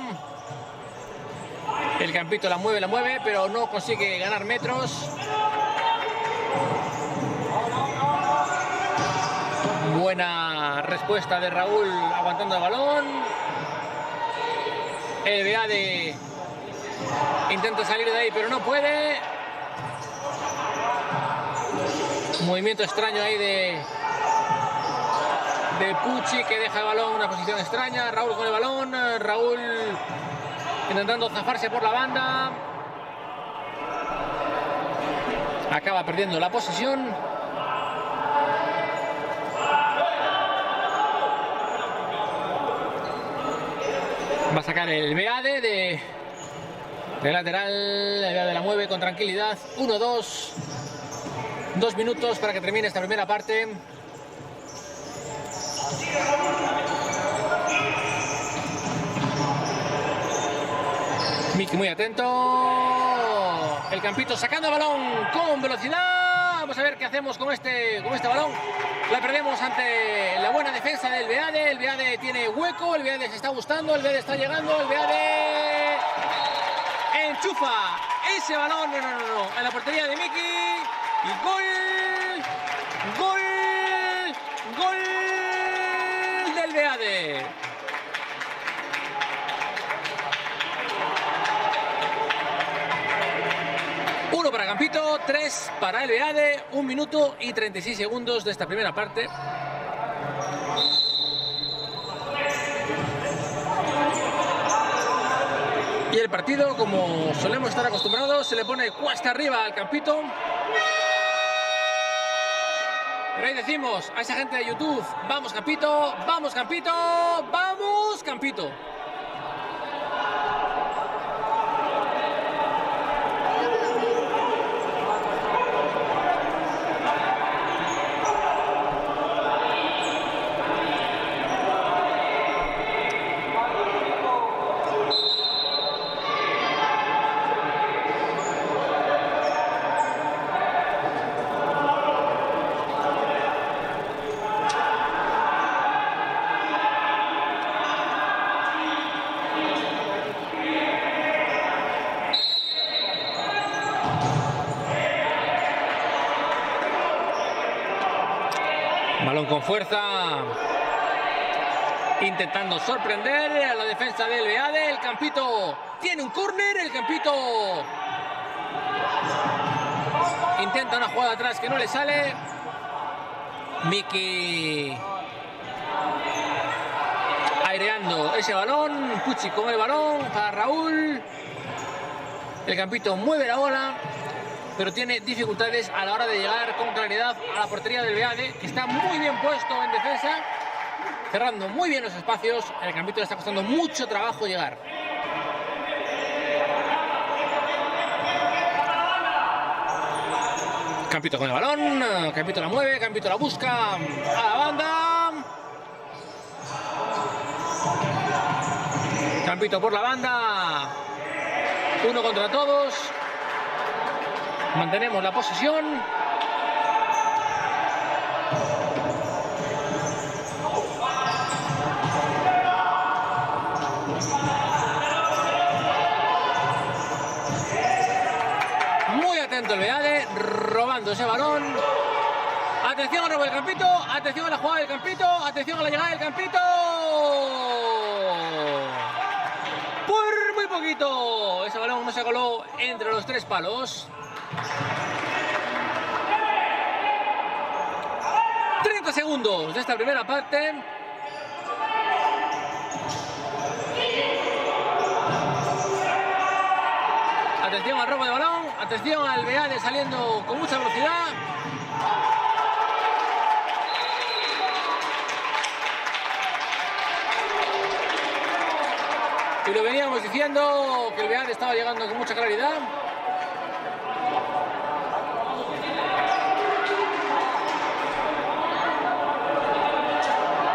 El campito la mueve, pero no consigue ganar metros. Buena respuesta de Raúl aguantando el balón. El Beade intenta salir de ahí, pero no puede. Movimiento extraño ahí de Pucci, que deja el balón en una posición extraña. Raúl con el balón, Raúl intentando zafarse por la banda. Acaba perdiendo la posesión. Va a sacar el Beade de lateral. El Beade la mueve con tranquilidad. 1-2. 2 minutos para que termine esta primera parte. Miki muy atento. El campito sacando el balón con velocidad. Vamos a ver qué hacemos con este balón. La perdemos ante la buena defensa del Beade. El Beade tiene hueco. El Beade se está gustando. El Beade está llegando. El Beade enchufa ese balón. No. En la portería de Miki. Y gol del Beade. Uno para Campito, 3 para el Beade, 1 minuto y 36 segundos de esta primera parte. Y el partido, como solemos estar acostumbrados, se le pone cuesta arriba al Campito. Pero ahí decimos a esa gente de YouTube, vamos Campito, vamos Campito, vamos Campito. Balón con fuerza, intentando sorprender a la defensa del Beade. El Campito tiene un córner, el Campito intenta una jugada atrás que no le sale. Miki aireando ese balón, Pucci con el balón para Raúl. El Campito mueve la bola, pero tiene dificultades a la hora de llegar con claridad a la portería del Beade, que está muy bien puesto en defensa, cerrando muy bien los espacios. El Campito le está costando mucho trabajo llegar. Campito con el balón, Campito la mueve, Campito la busca a la banda. Campito por la banda, uno contra todos. Mantenemos la posesión. Muy atento el Beade, robando ese balón. Atención al robo del Campito, atención a la jugada del Campito, atención a la llegada del Campito. Por muy poquito, ese balón no se coló entre los tres palos. 30 segundos de esta primera parte. Atención al robo de balón, atención al Beade saliendo con mucha velocidad. Y lo veníamos diciendo que el Beade estaba llegando con mucha claridad.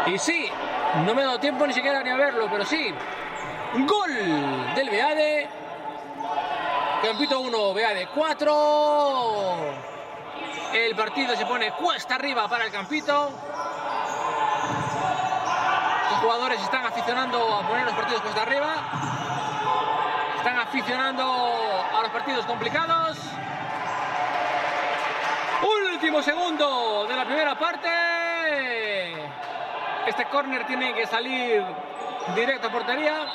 Y sí, no me he dado tiempo ni siquiera ni a verlo, pero sí, gol del Beade. Campito 1, Beade 4. El partido se pone cuesta arriba para el Campito. Los jugadores están aficionando a poner los partidos cuesta arriba. Están aficionando a los partidos complicados. Último segundo de la primera parte. Este córner tiene que salir directo a portería.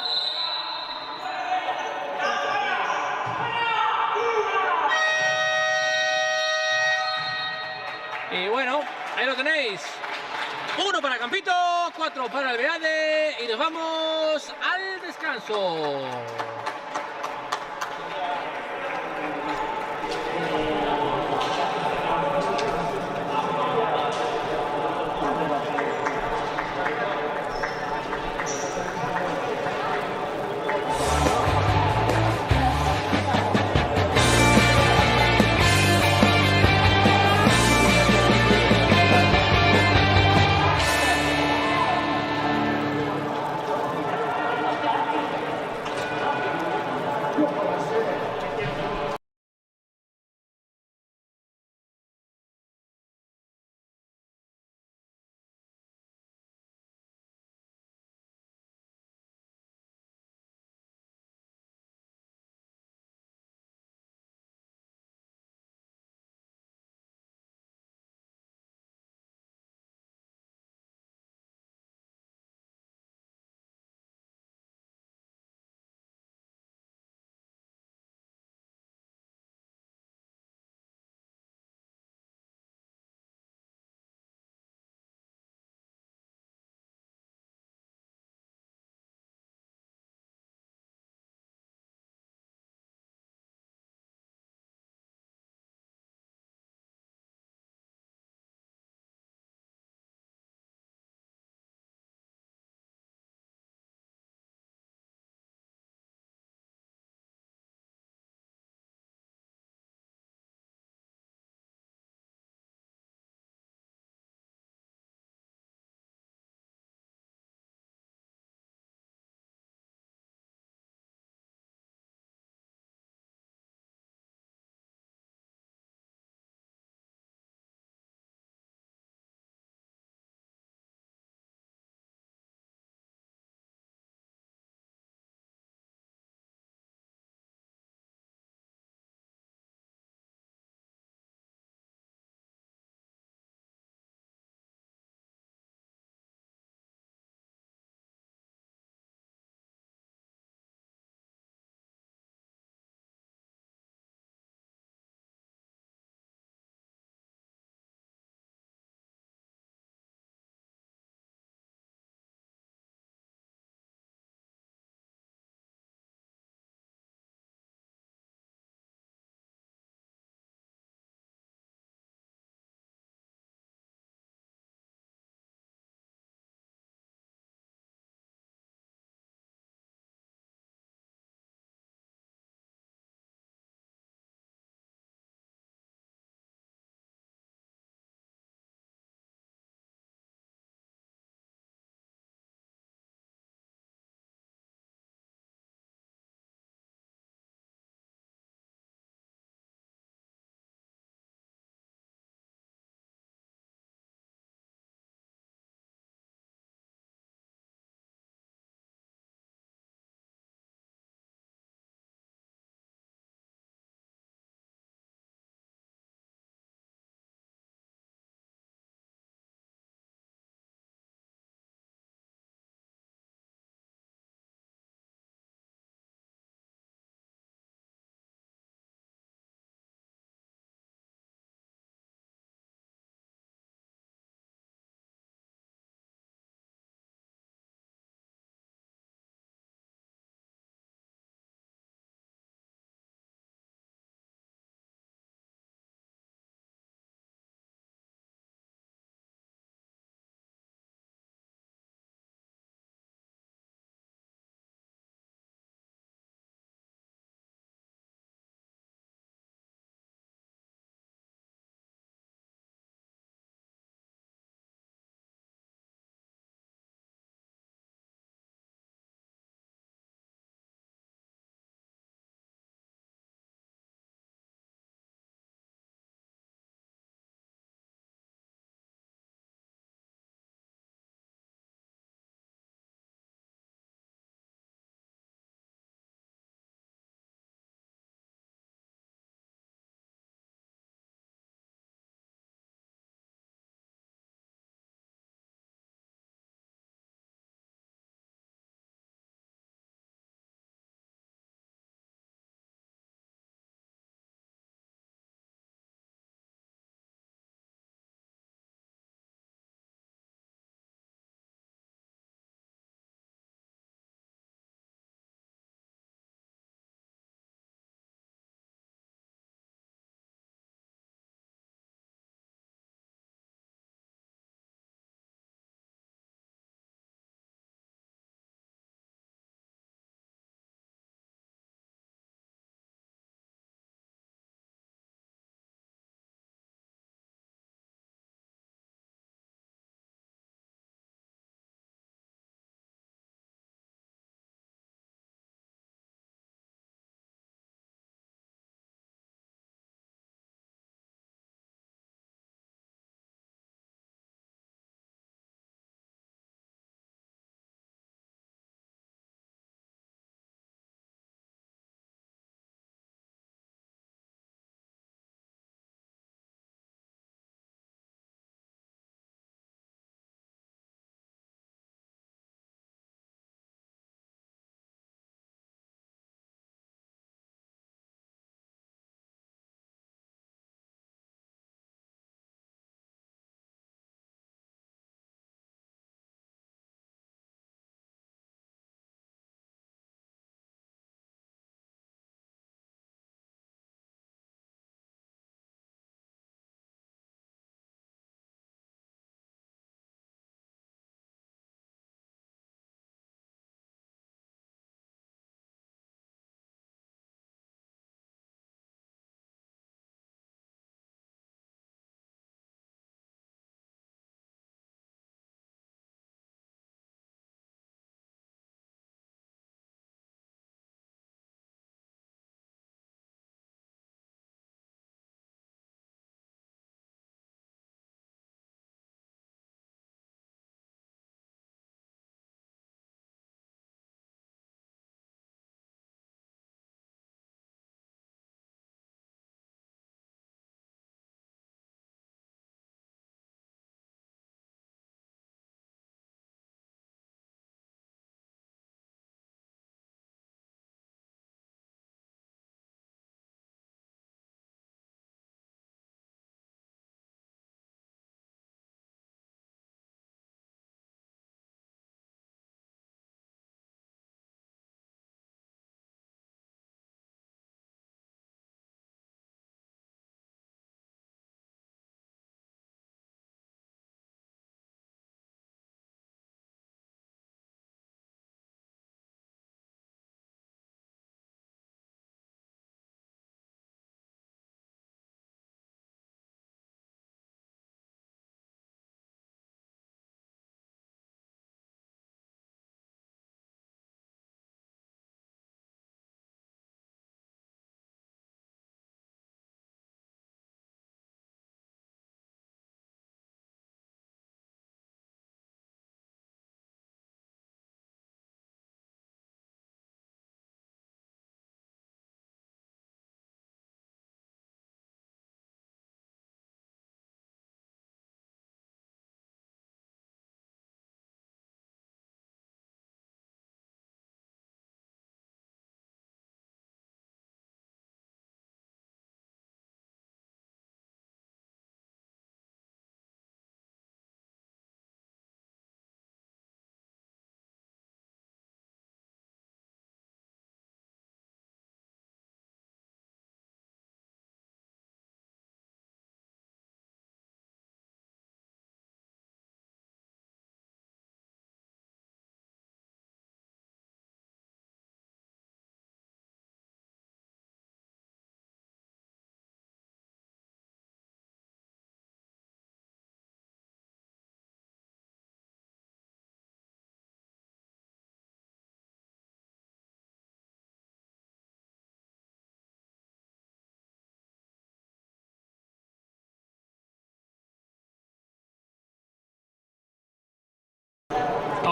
Y bueno, ahí lo tenéis. 1 para Campito, 4 para el Beade y nos vamos al descanso.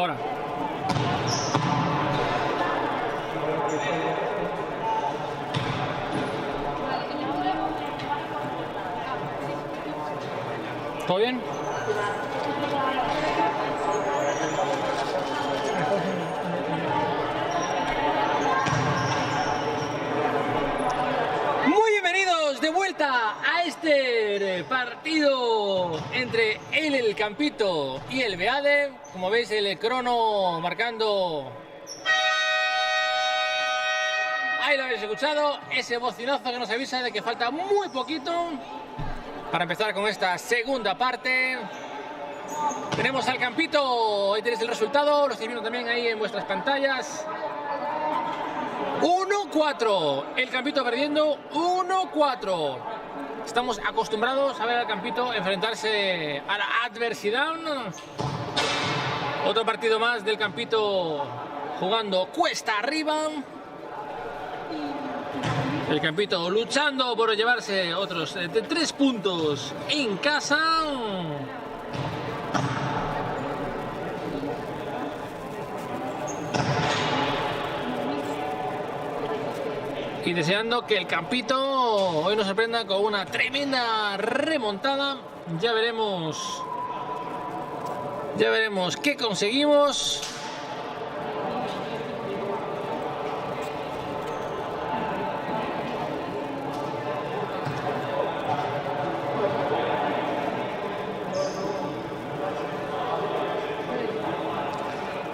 Ahora. ¿Todo bien? Muy bienvenidos de vuelta a este partido entre el Campito y el Beade. Como veis, el crono marcando. Ahí lo habéis escuchado, ese bocinazo que nos avisa de que falta muy poquito para empezar con esta segunda parte. Tenemos al Campito, ahí tenéis el resultado, lo estáis viendo también ahí en vuestras pantallas. 1-4, el Campito perdiendo 1-4. Estamos acostumbrados a ver al Campito enfrentarse a la adversidad. Otro partido más del Campito jugando cuesta arriba. El Campito luchando por llevarse otros 3 puntos en casa. Y deseando que el Campito hoy nos sorprenda con una tremenda remontada. Ya veremos qué conseguimos.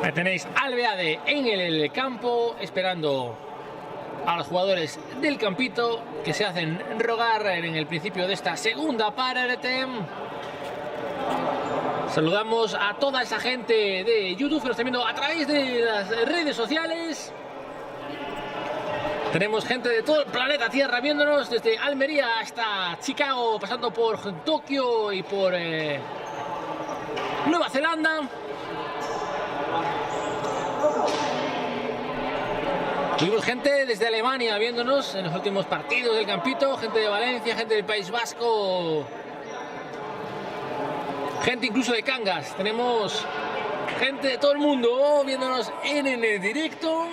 Ahí tenéis al Beade en el campo esperando a los jugadores del Campito que se hacen rogar en el principio de esta segunda parte. Saludamos a toda esa gente de YouTube que nos está viendo a través de las redes sociales. Tenemos gente de todo el planeta Tierra viéndonos desde Almería hasta Chicago, pasando por Tokio y por Nueva Zelanda. Tuvimos gente desde Alemania viéndonos en los últimos partidos del Campito, gente de Valencia, gente del País Vasco, gente incluso de Cangas. Tenemos gente de todo el mundo viéndonos en el directo.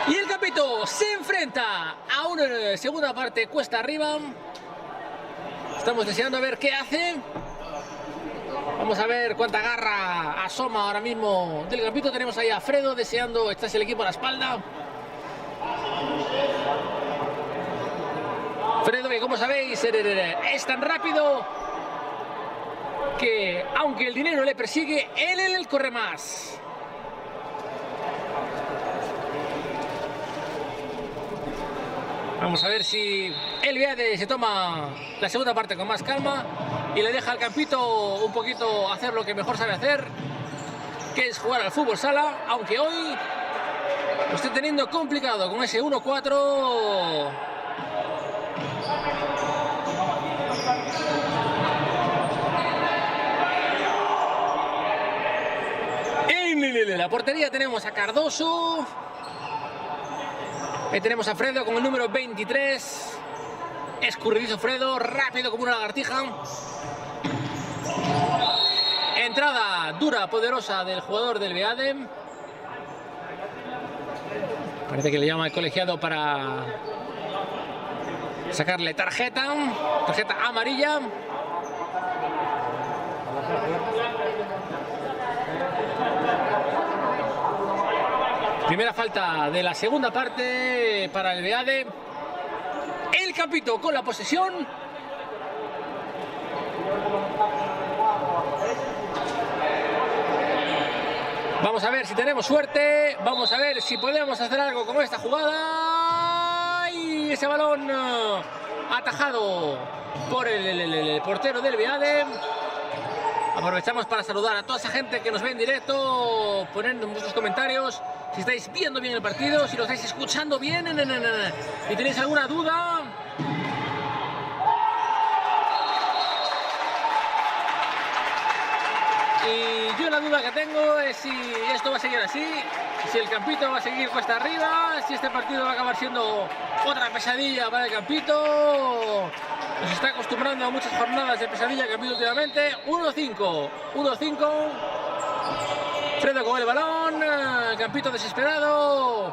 Y el Campito se enfrenta a una segunda parte cuesta arriba. Estamos deseando a ver qué hace. Vamos a ver cuánta garra asoma ahora mismo del Campito. Tenemos ahí a Fredo deseando echarse el equipo a la espalda. Fredo, que como sabéis es tan rápido que aunque el dinero le persigue, él corre más. Vamos a ver si el Beade se toma la segunda parte con más calma y le deja al Campito un poquito hacer lo que mejor sabe hacer, que es jugar al fútbol sala, aunque hoy lo esté teniendo complicado con ese 1-4. En la portería tenemos a Cardoso. Ahí tenemos a Fredo con el número 23. Escurridizo Fredo, rápido como una lagartija. Entrada dura, poderosa del jugador del Beade. Parece que le llama el colegiado para sacarle tarjeta amarilla. Primera falta de la segunda parte para el Beade. El Campito con la posesión. Vamos a ver si tenemos suerte. Vamos a ver si podemos hacer algo con esta jugada. Y ese balón atajado por el portero del Beade. Aprovechamos para saludar a toda esa gente que nos ve en directo, poniendo en vuestros comentarios si estáis viendo bien el partido, si lo estáis escuchando bien, si tenéis alguna duda. Y yo la duda que tengo es si esto va a seguir así. si el Campito va a seguir cuesta arriba, si este partido va a acabar siendo otra pesadilla para el Campito. Nos está acostumbrando a muchas jornadas de pesadilla el Campito últimamente. 1-5. 1-5. Fredo con el balón. El Campito desesperado.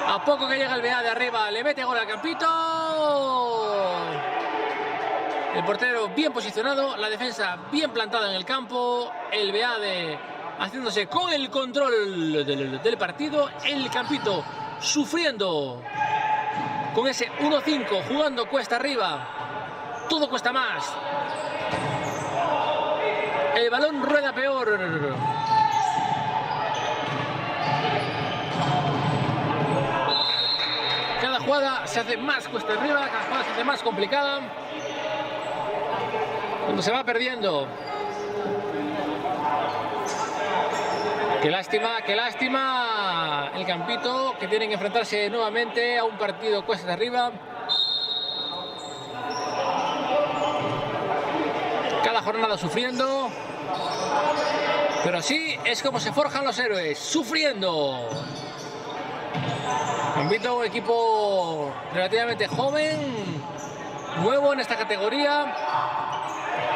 A poco que llega el BA de arriba, le mete gol al Campito. El portero bien posicionado, la defensa bien plantada en el campo. El BA haciéndose con el control del partido. El Campito sufriendo con ese 1-5, jugando cuesta arriba. Todo cuesta más. El balón rueda peor. Cada jugada se hace más cuesta arriba, cada jugada se hace más complicada. Cuando se va perdiendo. Qué lástima, qué lástima. El Campito, que tienen que enfrentarse nuevamente a un partido cuesta arriba. Cada jornada sufriendo. Pero así es como se forjan los héroes, sufriendo. Campito, un equipo relativamente joven, nuevo en esta categoría,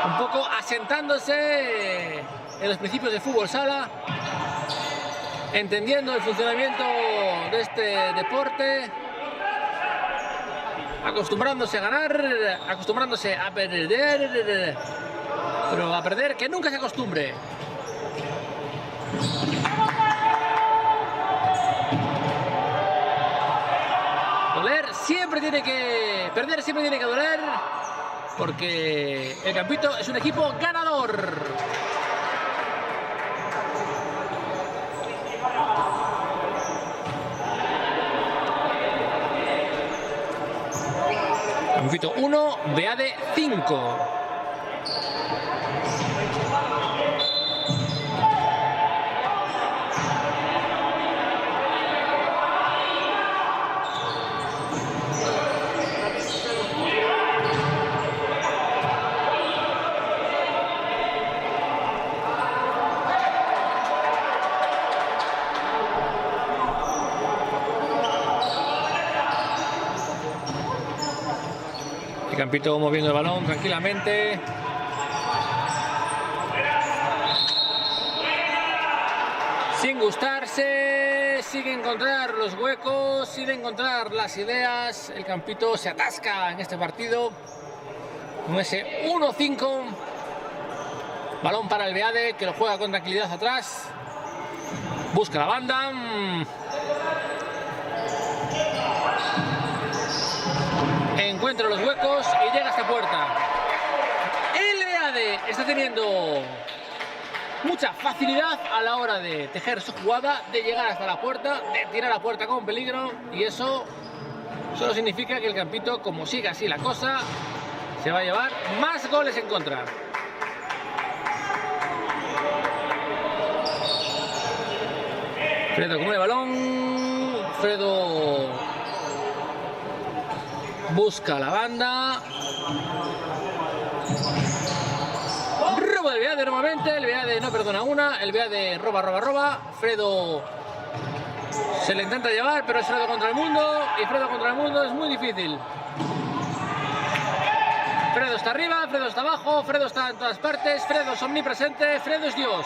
un poco asentándose en los principios de fútbol sala, entendiendo el funcionamiento de este deporte, acostumbrándose a ganar, acostumbrándose a perder, pero a perder que nunca se acostumbre. Siempre tiene que perder, siempre tiene que doler, porque el Campito es un equipo ganador. Campito 1, BAD 5. Campito moviendo el balón tranquilamente. Sin gustarse, sigue encontrar los huecos, sigue encontrar las ideas. El Campito se atasca en este partido con ese 1-5. Balón para el Beade, que lo juega con tranquilidad atrás. Busca la banda. Encuentra los huecos y llega a esta puerta. El Beade está teniendo mucha facilidad a la hora de tejer su jugada, de llegar hasta la puerta, de tirar a puerta con peligro, y eso solo significa que el Campito, como siga así la cosa, se va a llevar más goles en contra. Fredo con el balón. Fredo busca la banda. Robo del Beade nuevamente. El Beade no perdona una. El Beade roba. Fredo se le intenta llevar, pero es Fredo contra el mundo. Y Fredo contra el mundo es muy difícil. Fredo está arriba, Fredo está abajo, Fredo está en todas partes. Fredo es omnipresente, Fredo es Dios.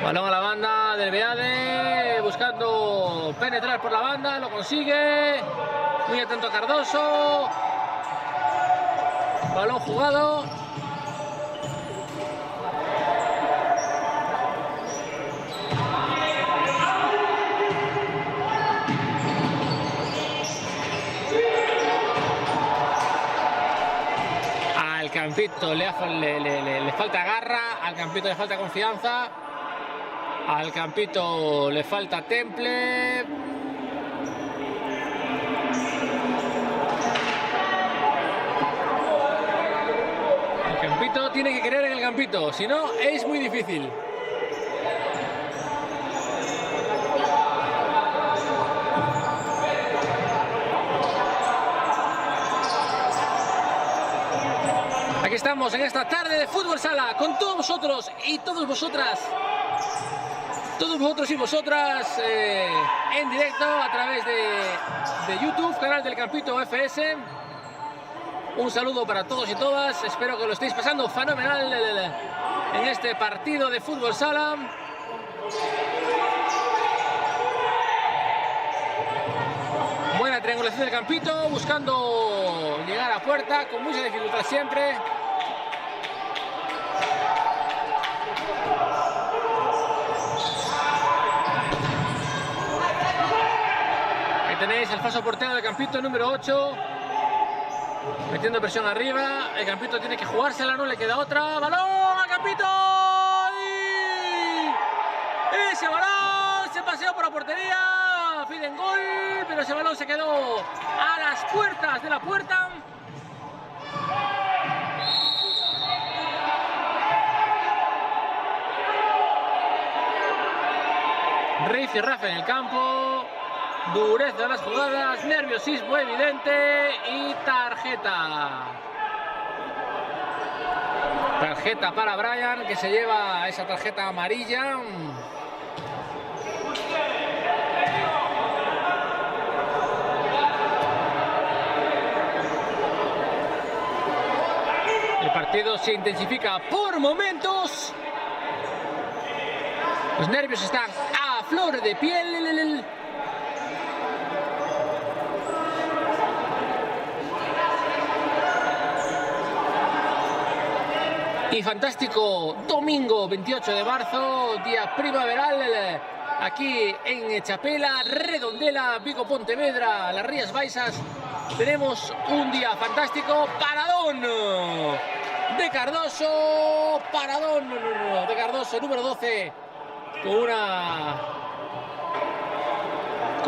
Balón a la banda del Beade, buscando penetrar por la banda, lo consigue. Muy atento a Cardoso. Balón jugado. Al Campito le falta garra, al Campito le falta confianza. Al Campito le falta temple. El Campito tiene que creer en el Campito, si no es muy difícil. Aquí estamos. estamos en esta tarde de Fútbol Sala con todos vosotros y todas vosotras. Todos vosotros y vosotras en directo a través de YouTube, canal del Campito FS. Un saludo para todos y todas. Espero que lo estéis pasando fenomenal en este partido de Fútbol Sala. Buena triangulación del Campito, buscando llegar a puerta con mucha dificultad siempre. Ahí tenéis el falso portero del Campito, número 8. Metiendo presión arriba. El Campito tiene que jugársela, no le queda otra. ¡Balón al Campito! ¡Y ese balón se paseó por la portería! Piden gol, pero ese balón se quedó a las puertas de la puerta. Rifirrafe en el campo, dureza de las jugadas, nerviosismo evidente y tarjeta. Tarjeta para Brian, que se lleva esa tarjeta amarilla. El partido se intensifica por momentos. Los nervios están a flor de piel. Y fantástico domingo 28 de marzo, día primaveral, aquí en Chapela, Redondela, Vigo, Pontevedra, las Rías Baixas. Tenemos un día fantástico. Paradón de Cardoso, paradón de Cardoso, número 12, con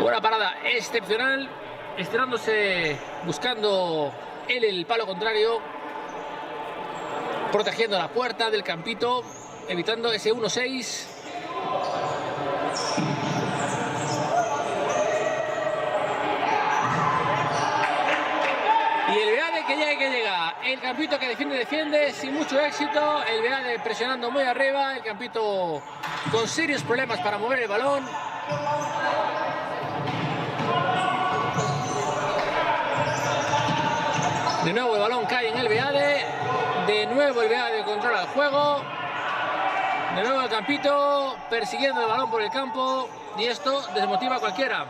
una parada excepcional, estirándose, buscando él el palo contrario, protegiendo la puerta del Campito, evitando ese 1-6. Y el Beade que llega, el Campito que defiende sin mucho éxito, el Beade presionando muy arriba, el Campito con serios problemas para mover el balón. De nuevo el balón cae en el Beade, de nuevo el Beade controla el juego, de nuevo el Campito persiguiendo el balón por el campo, y esto desmotiva a cualquiera.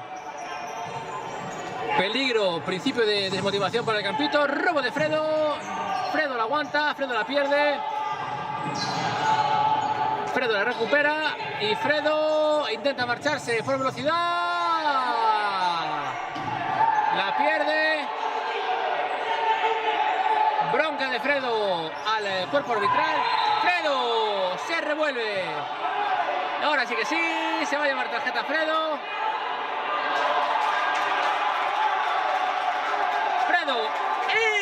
Peligro, principio de desmotivación para el Campito, robo de Fredo, Fredo la aguanta, Fredo la pierde, Fredo la recupera y Fredo intenta marcharse por velocidad, la pierde, bronca de Fredo al cuerpo arbitral, Fredo se revuelve, ahora sí que sí, se va a llevar tarjeta Fredo.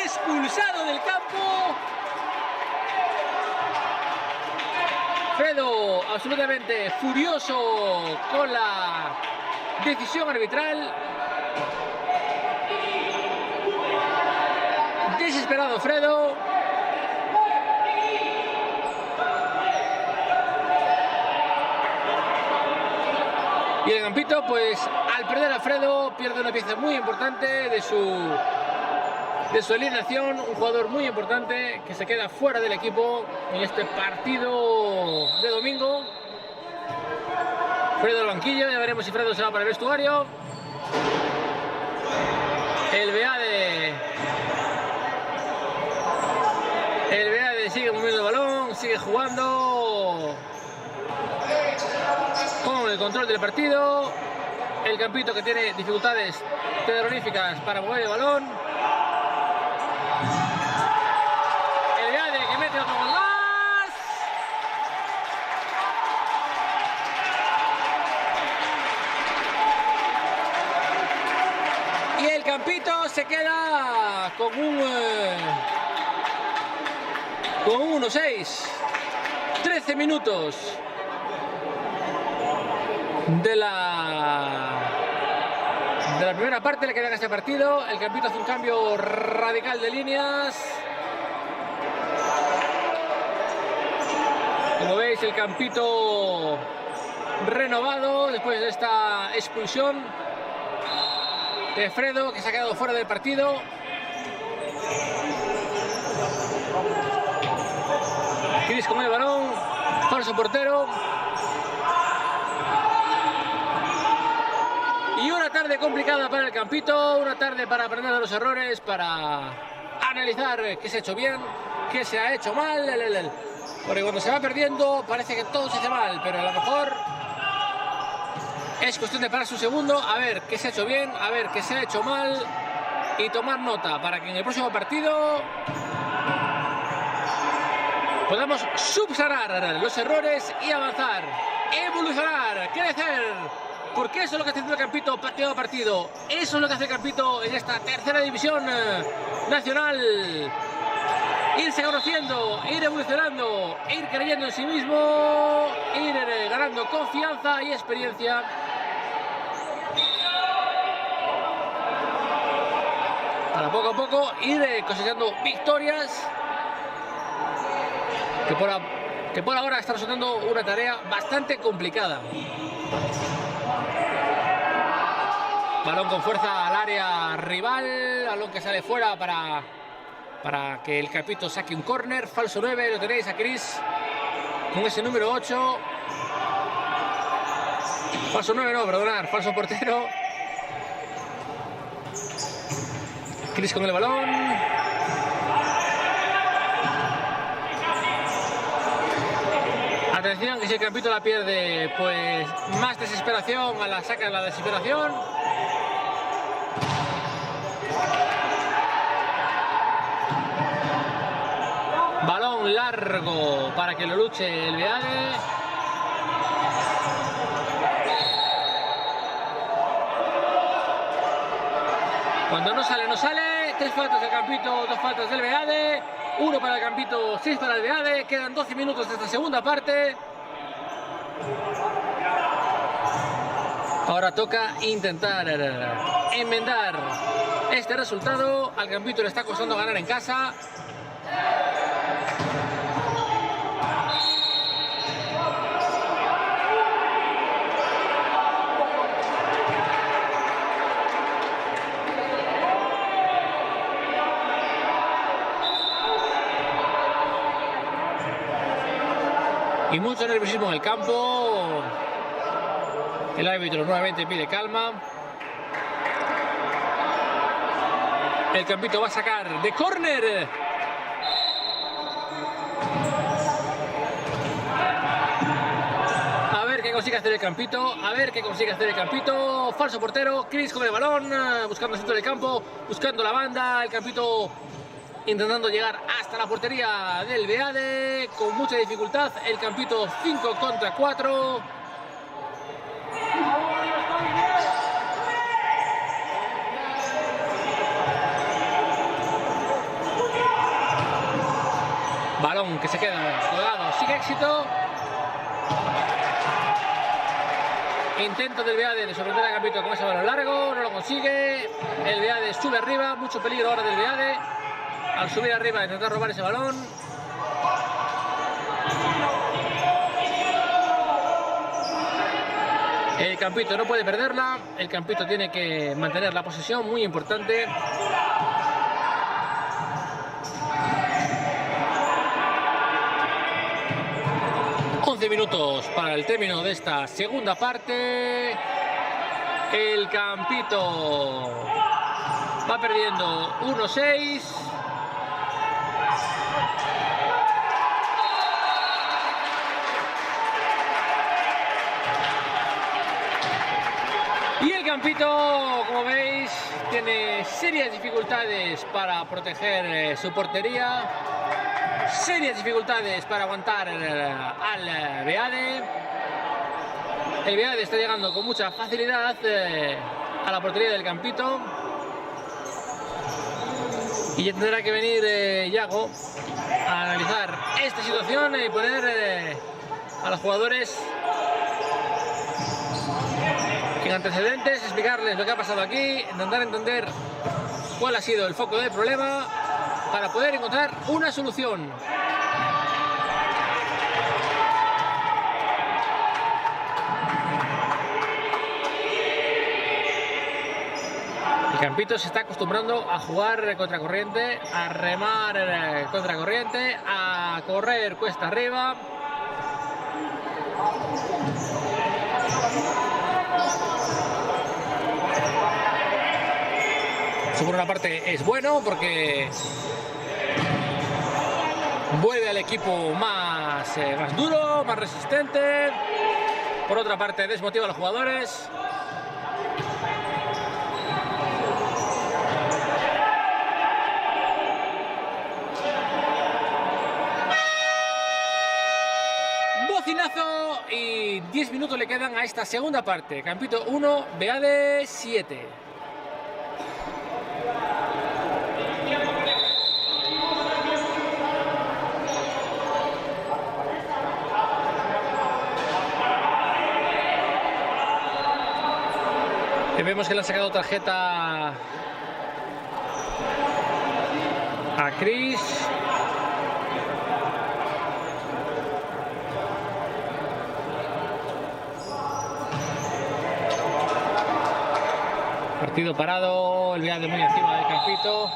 Expulsado del campo. Fredo absolutamente furioso con la decisión arbitral. Desesperado Fredo. Y el Campito, pues al perder a Fredo, pierde una pieza muy importante de su alineación, un jugador muy importante que se queda fuera del equipo en este partido de domingo. Fredo al banquillo, ya veremos si Fredo se va para el vestuario. El Beade sigue moviendo el balón, sigue jugando con el control del partido. El Campito que tiene dificultades terroríficas para mover el balón. El Beade que mete otro gol más. Y el Campito se queda con un 1-6. 13 minutos de la primera parte le queda en este partido. El Campito hace un cambio radical de líneas. Como veis, el campito renovado después de esta expulsión de Fredo, que se ha quedado fuera del partido. Cris con el balón, falso portero. Y una tarde complicada para el campito, una tarde para aprender de los errores, para analizar qué se ha hecho bien, qué se ha hecho mal. Porque cuando se va perdiendo parece que todo se hace mal, pero a lo mejor es cuestión de parar un segundo, a ver qué se ha hecho bien, a ver qué se ha hecho mal y tomar nota para que en el próximo partido podamos subsanar los errores y avanzar, evolucionar, crecer. Porque eso es lo que está haciendo el campito partido a partido. Eso es lo que hace el campito en esta tercera división nacional. Irse conociendo, ir evolucionando, ir creyendo en sí mismo, ir ganando confianza y experiencia. Para poco a poco ir cosechando victorias que por ahora está resultando una tarea bastante complicada. Balón con fuerza al área rival, balón que sale fuera para que el campito saque un córner. Falso 9, lo tenéis a Cris con ese número 8. Falso 9 no, perdonar, falso portero. Cris con el balón. Atención, que si el campito la pierde, pues más desesperación, a la saca la desesperación. Balón largo para que lo luche el Beade. Cuando no sale, no sale. 3 faltas del campito, 2 faltas del Beade. 1 para el campito, 6 para el Beade. Quedan 12 minutos de esta segunda parte. Ahora toca intentar enmendar este resultado. Al campito le está costando ganar en casa. Y mucho nerviosismo en el campo. El árbitro nuevamente pide calma. El campito va a sacar de córner. A ver qué consigue hacer el campito. A ver qué consigue hacer el campito. Falso portero. Cris con el balón. Buscando el centro del campo. Buscando la banda. El campito intentando llegar hasta la portería del Beade con mucha dificultad. El campito 5 contra 4. Balón que se queda colgado sin éxito. Intento del Beade de sorprender al campito con ese balón largo. No lo consigue. El Beade sube arriba. Mucho peligro ahora del Beade al subir arriba e intentar robar ese balón. El campito no puede perderla. El campito tiene que mantener la posesión, muy importante. Minutos para el término de esta segunda parte. El campito va perdiendo 1-6. Y el campito, como veis, tiene serias dificultades para proteger su portería. Serias dificultades para aguantar al Beade. El Beade está llegando con mucha facilidad a la portería del campito. Y ya tendrá que venir Yago a analizar esta situación y poner a los jugadores en antecedentes, explicarles lo que ha pasado aquí, intentar entender cuál ha sido el foco del problema para poder encontrar una solución. El Campito se está acostumbrando a jugar contracorriente, a remar contracorriente, a correr cuesta arriba. Eso por una parte es bueno porque vuelve al equipo más duro, más resistente. Por otra parte desmotiva a los jugadores. Bocinazo y 10 minutos le quedan a esta segunda parte. Campito 1, Beade 7. Vemos que le han sacado tarjeta a Chris. Partido parado, el Beade muy encima del Campito.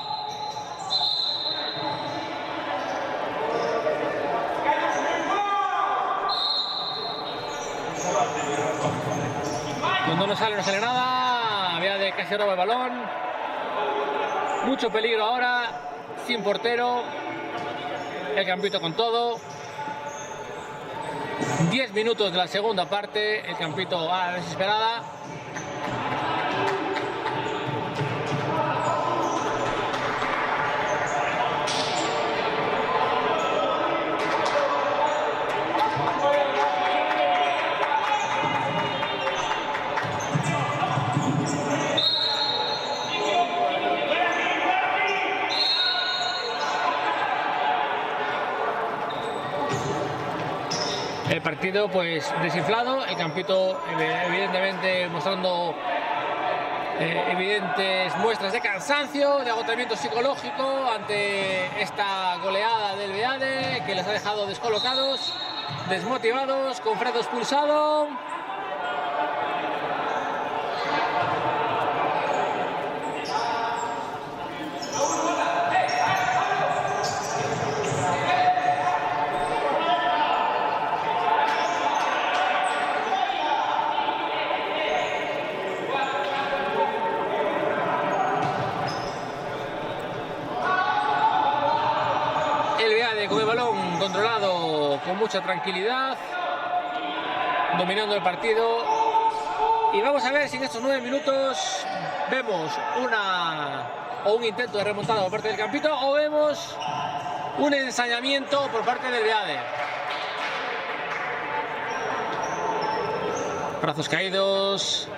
Cuando no sale nada. Beade casi roba el balón. Mucho peligro ahora. Sin portero. El Campito con todo. 10 minutos de la segunda parte. El Campito a la desesperada. El partido pues desinflado, el Campito evidentemente mostrando evidentes muestras de cansancio, de agotamiento psicológico ante esta goleada del Beade que les ha dejado descolocados, desmotivados, con Fredo expulsado. Con el balón controlado con mucha tranquilidad, dominando el partido, y vamos a ver si en estos 9 minutos vemos un intento de remontada por parte del Campito o vemos un ensañamiento por parte del Beade. Brazos caídos,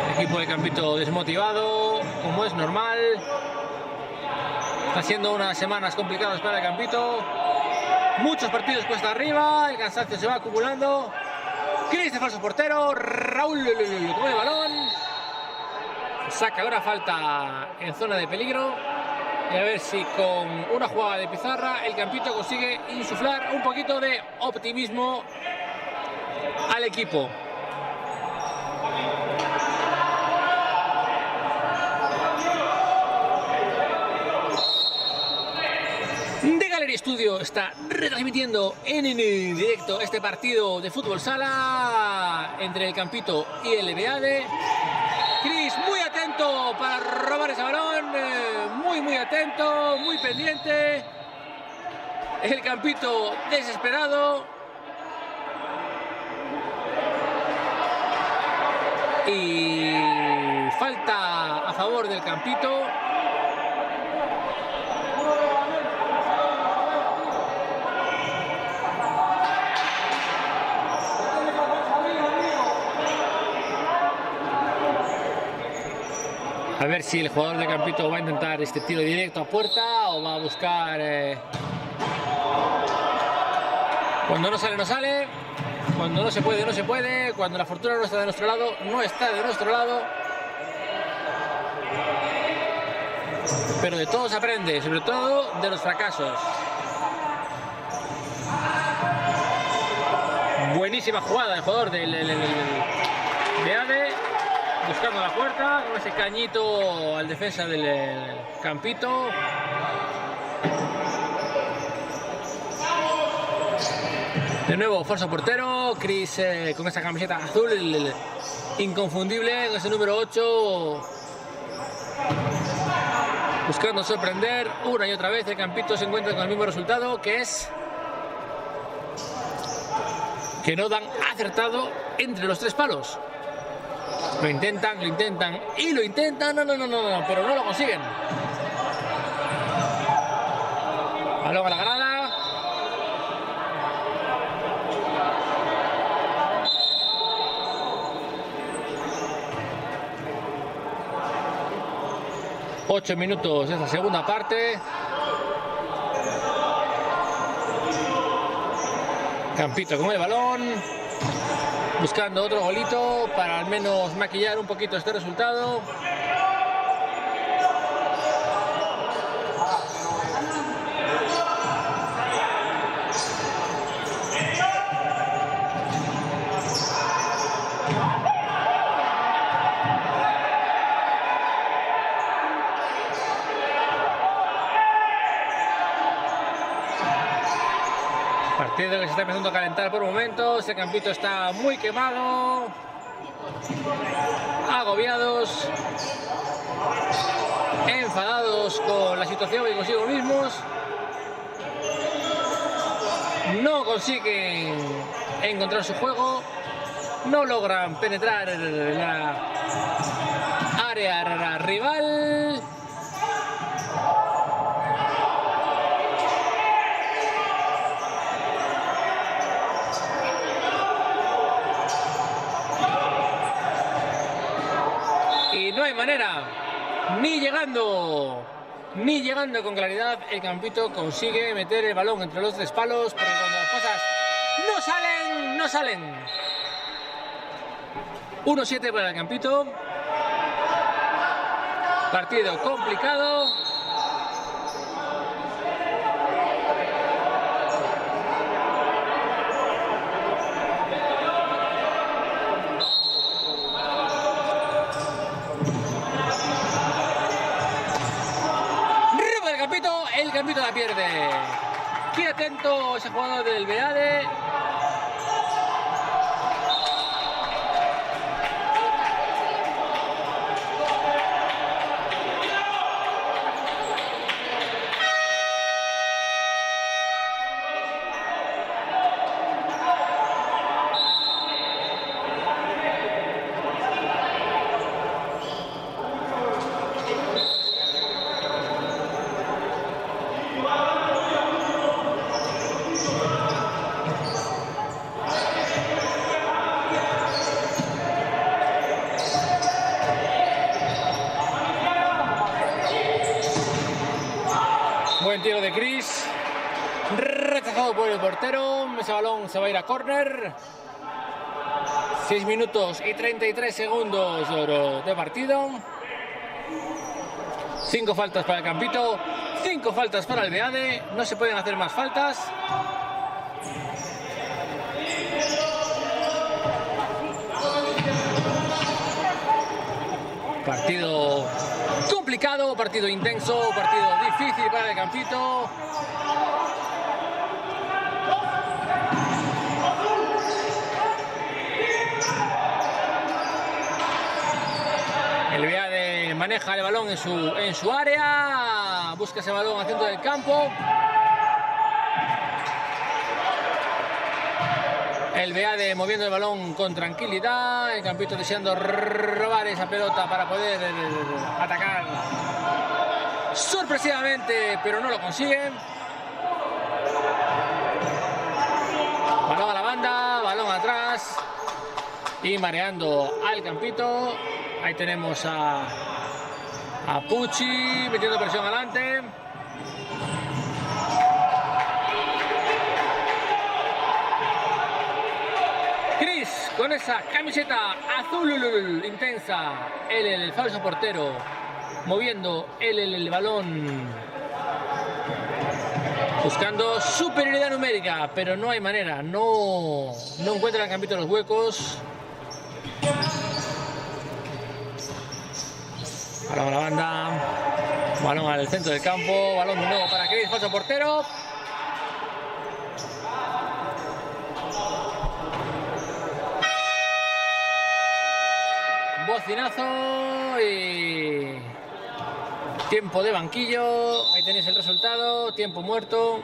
el equipo del Campito desmotivado, como es normal. Está siendo unas semanas complicadas para el Campito. Muchos partidos cuesta arriba, el cansancio se va acumulando. Chris de falso portero, Raúl con el balón. Saca ahora falta en zona de peligro. Y a ver si con una jugada de pizarra el Campito consigue insuflar un poquito de optimismo al equipo. Estudio está retransmitiendo en directo este partido de fútbol sala entre el Campito y el Beade. Chris muy atento para robar ese balón, muy atento, muy pendiente. El Campito desesperado. Y falta a favor del Campito. A ver si el jugador de Campito va a intentar este tiro directo a puerta o va a buscar... Cuando no sale, no sale. Cuando no se puede, no se puede. Cuando la fortuna no está de nuestro lado, no está de nuestro lado. Pero de todo se aprende, sobre todo de los fracasos. Buenísima jugada del jugador del Beade. buscando la puerta con ese cañito al defensa del Campito. De nuevo, falso portero. Chris con esa camiseta azul, el inconfundible, con ese número 8. Buscando sorprender una y otra vez. El Campito se encuentra con el mismo resultado, que es que no dan acertado entre los 3 palos. Lo intentan y lo intentan. No, pero no lo consiguen. Balón a la grada. Ocho minutos de esta segunda parte. Campito con el balón, buscando otro golito para al menos maquillar un poquito este resultado. Partido que se está empezando a calentar por momentos. El Campito está muy quemado, agobiados, enfadados con la situación y consigo mismos. No consiguen encontrar su juego, no logran penetrar en la área rival. Y no hay manera, ni llegando con claridad, el Campito consigue meter el balón entre los 3 palos, porque cuando las cosas no salen. 1-7 para el Campito. Partido complicado. El Campito la pierde. Qué atento ese jugador del Beade. Buen tiro de Chris, rechazado por el portero. Ese balón se va a ir a córner. 6 minutos y 33 segundos de partido. 5 faltas para el Campito, 5 faltas para el Beade. No se pueden hacer más faltas. Partido complicado, partido intenso, partido difícil para el Campito. El Beade maneja el balón en su área, busca ese balón al centro del campo. El Beade moviendo el balón con tranquilidad, el Campito deseando robar esa pelota para poder atacar sorpresivamente, pero no lo consiguen. Balón a la banda, balón atrás y mareando al Campito. Ahí tenemos a Pucci metiendo presión adelante. Chris con esa camiseta azul intensa, el falso portero, moviendo el balón, buscando superioridad numérica, pero no hay manera, no encuentra el Campito los huecos. Balón a la banda. Balón al centro del campo. Balón de nuevo para Chris, falso portero. Bocinazo y tiempo de banquillo. Ahí tenéis el resultado. Tiempo muerto.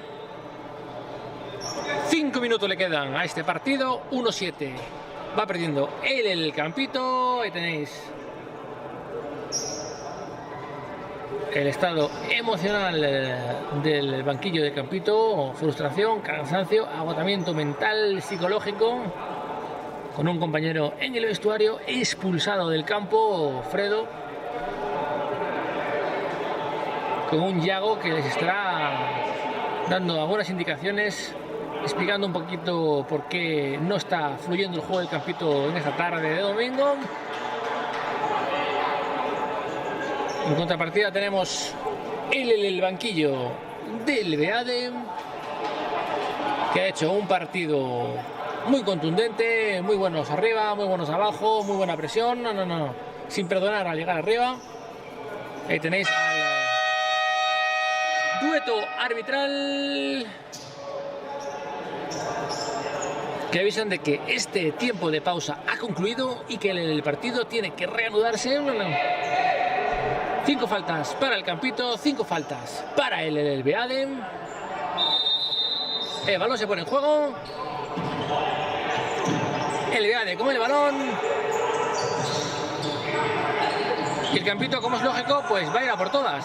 5 minutos le quedan a este partido. 1-7. Va perdiendo el Campito. Ahí tenéis el estado emocional del banquillo de Campito. Frustración, cansancio, agotamiento mental, psicológico. Con un compañero en el vestuario expulsado del campo, Fredo. Con un Yago que les estará dando algunas indicaciones, explicando un poquito por qué no está fluyendo el juego del Campito en esta tarde de domingo. En contrapartida tenemos el banquillo del Beade, que ha hecho un partido muy contundente, muy buenos arriba, muy buenos abajo, muy buena presión, sin perdonar al llegar arriba. Ahí tenéis al dueto arbitral que avisan de que este tiempo de pausa ha concluido y que el partido tiene que reanudarse. 5 faltas para el Campito, 5 faltas para el Beade. El balón se pone en juego. El Beade con el balón. Y el Campito, como es lógico, pues va a ir a por todas.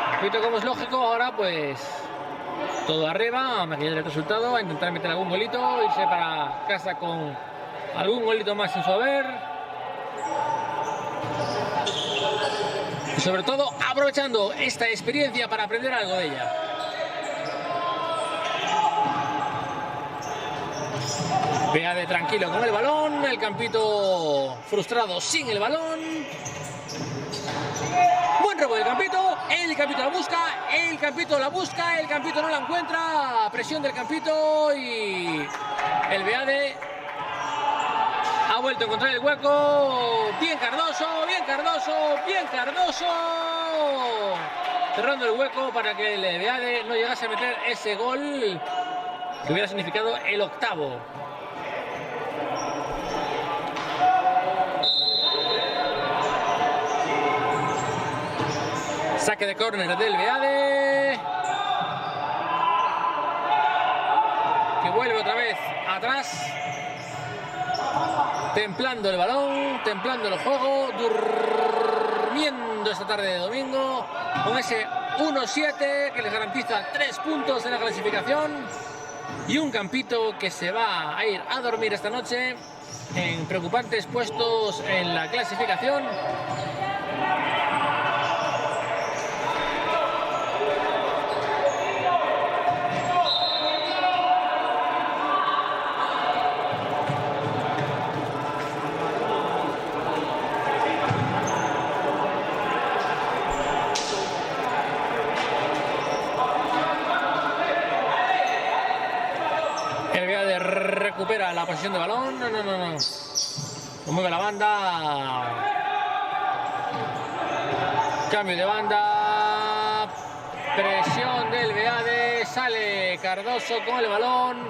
El Campito, como es lógico, ahora pues todo arriba, a maquillar el resultado, a intentar meter algún golito, irse para casa con algún golito más en su haber. Y sobre todo aprovechando esta experiencia para aprender algo de ella. Beade tranquilo con el balón, el Campito frustrado sin el balón. Buen robo del Campito, el Campito la busca, el Campito la busca, el Campito no la encuentra. Presión del Campito y el Beade ha vuelto a encontrar el hueco. Bien Cardoso, bien Cardoso, bien Cardoso. Cerrando el hueco para que el Beade no llegase a meter ese gol que hubiera significado el 8º. Saque de córner del Beade, que vuelve otra vez atrás, templando el balón, templando el juego, durmiendo esta tarde de domingo con ese 1-7 que les garantiza 3 puntos en la clasificación y un Campito que se va a ir a dormir esta noche en preocupantes puestos en la clasificación. Recupera la posición de balón, no. Lo mueve la banda. Cambio de banda. Presión del Beade. Sale Cardoso con el balón.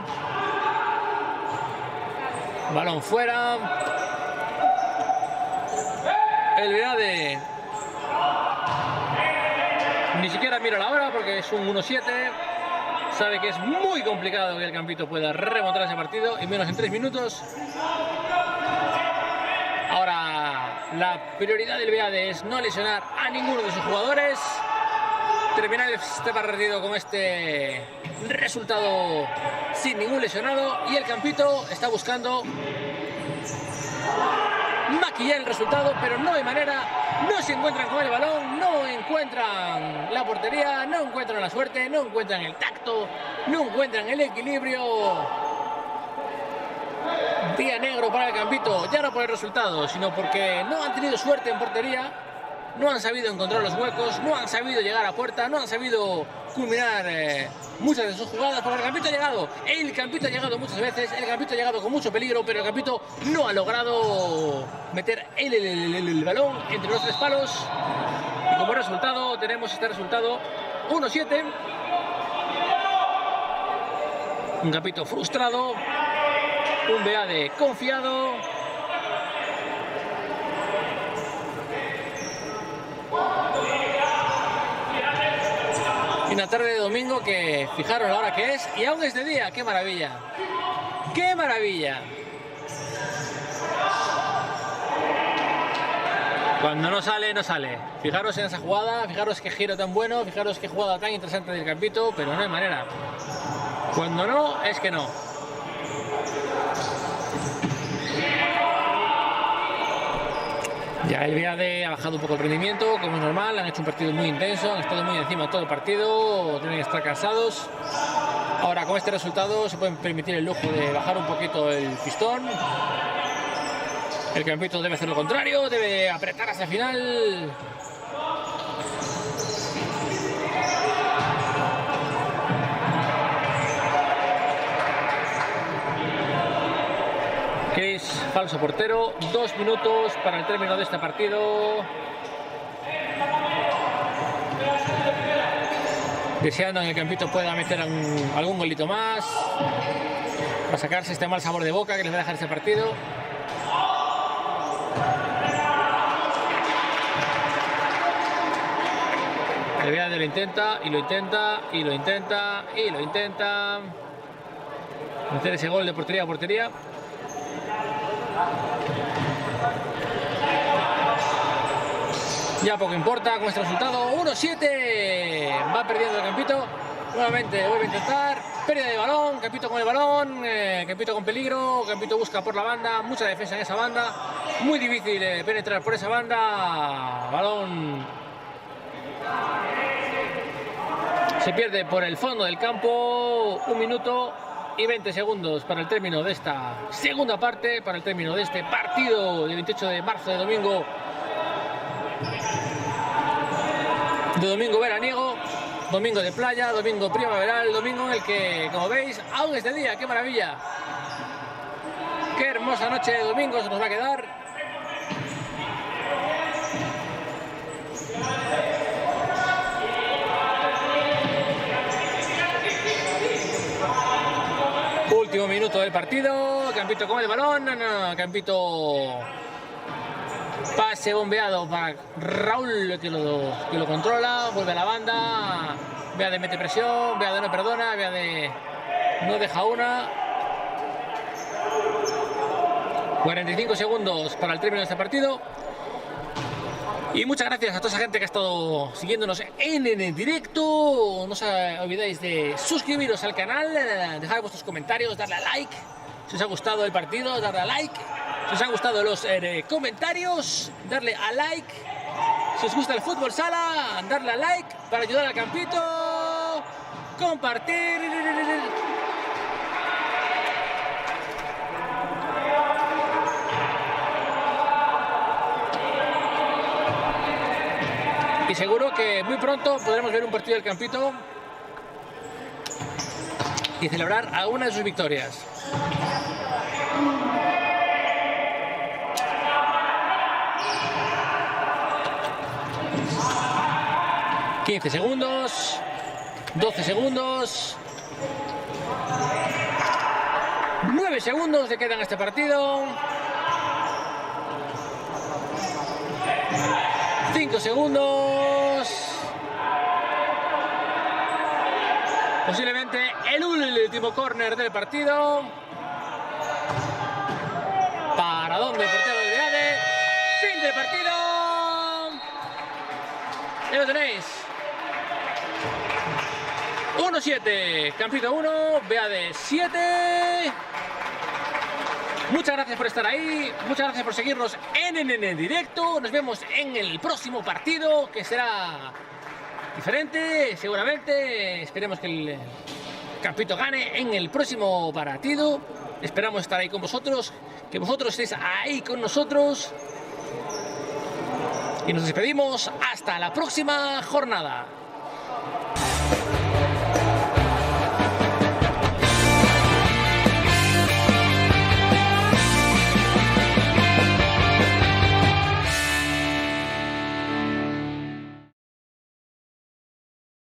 Balón fuera. El Beade ni siquiera mira la hora porque es un 1-7. Sabe que es muy complicado que el Campito pueda remontar ese partido y menos en 3 minutos. Ahora la prioridad del Beade es no lesionar a ninguno de sus jugadores. Terminar este partido con este resultado sin ningún lesionado y el Campito está buscando maquillar el resultado, pero no hay manera. No se encuentran con el balón, no encuentran la portería, no encuentran la suerte, no encuentran el tacto, no encuentran el equilibrio. Día negro para el Campito, ya no por el resultado, sino porque no han tenido suerte en portería no han sabido encontrar los huecos, no han sabido llegar a puerta, no han sabido culminar muchas de sus jugadas, porque el Campito ha llegado muchas veces, el Campito ha llegado con mucho peligro, pero el Campito no ha logrado meter el balón entre los tres palos, y como resultado tenemos este resultado 1-7, un Campito frustrado, un Beade confiado. Y una tarde de domingo que fijaros la hora que es y aún es de día. ¡Qué maravilla! ¡Qué maravilla! Cuando no sale, no sale. Fijaros en esa jugada, fijaros qué giro tan bueno, fijaros qué jugada tan interesante del Campito, pero no hay manera. Cuando no, es que no. Ya el Beade ha bajado un poco el rendimiento, como es normal, han hecho un partido muy intenso, han estado muy encima todo el partido, tienen que estar cansados. Ahora con este resultado se pueden permitir el lujo de bajar un poquito el pistón. El Campito debe hacer lo contrario, debe apretar hasta el final. Chris, falso portero, 2 minutos para el término de este partido. Deseando que el Campito pueda meter algún golito más para sacarse este mal sabor de boca que les va a dejar este partido. El Beade lo intenta y lo intenta y lo intenta y lo intenta meter ese gol de portería a portería. Ya poco importa con este resultado, 1-7, va perdiendo el Campito, nuevamente vuelve a intentar, pérdida de balón, Campito con el balón, Campito con peligro, Campito busca por la banda, mucha defensa en esa banda, muy difícil penetrar por esa banda, balón se pierde por el fondo del campo, 1 minuto y 20 segundos para el término de esta segunda parte, para el término de este partido del 28 de marzo de domingo veraniego, domingo de playa, domingo primaveral, domingo en el que, como veis, aún es de día. ¡Qué maravilla! ¡Qué hermosa noche de domingo se nos va a quedar! Último minuto del partido, Campito con el balón, Campito pase bombeado para Raúl que lo controla, vuelve a la banda, Beade mete presión, Beade no perdona, Beade no deja una. 45 segundos para el término de este partido. Y muchas gracias a toda esa gente que ha estado siguiéndonos en el directo. No os olvidéis de suscribiros al canal, dejar vuestros comentarios, darle a like. Si os ha gustado el partido, darle a like. Si os han gustado los comentarios, darle a like. Si os gusta el fútbol sala, darle a like para ayudar al Campito. Compartir. Y seguro que muy pronto podremos ver un partido del Campito y celebrar alguna de sus victorias. ...15 segundos... ...12 segundos... ...9 segundos le quedan a este partido... ...5 segundos... ...posiblemente el último córner del partido... ...para donde el portero del Beade... ...fin del partido... ...ya lo tenéis... 1-7, Campito 1, Beade 7. Muchas gracias por estar ahí, muchas gracias por seguirnos en el directo. Nos vemos en el próximo partido, que será diferente, seguramente. Esperemos que el Campito gane en el próximo partido. Esperamos estar ahí con vosotros, que vosotros estéis ahí con nosotros. y nos despedimos hasta la próxima jornada.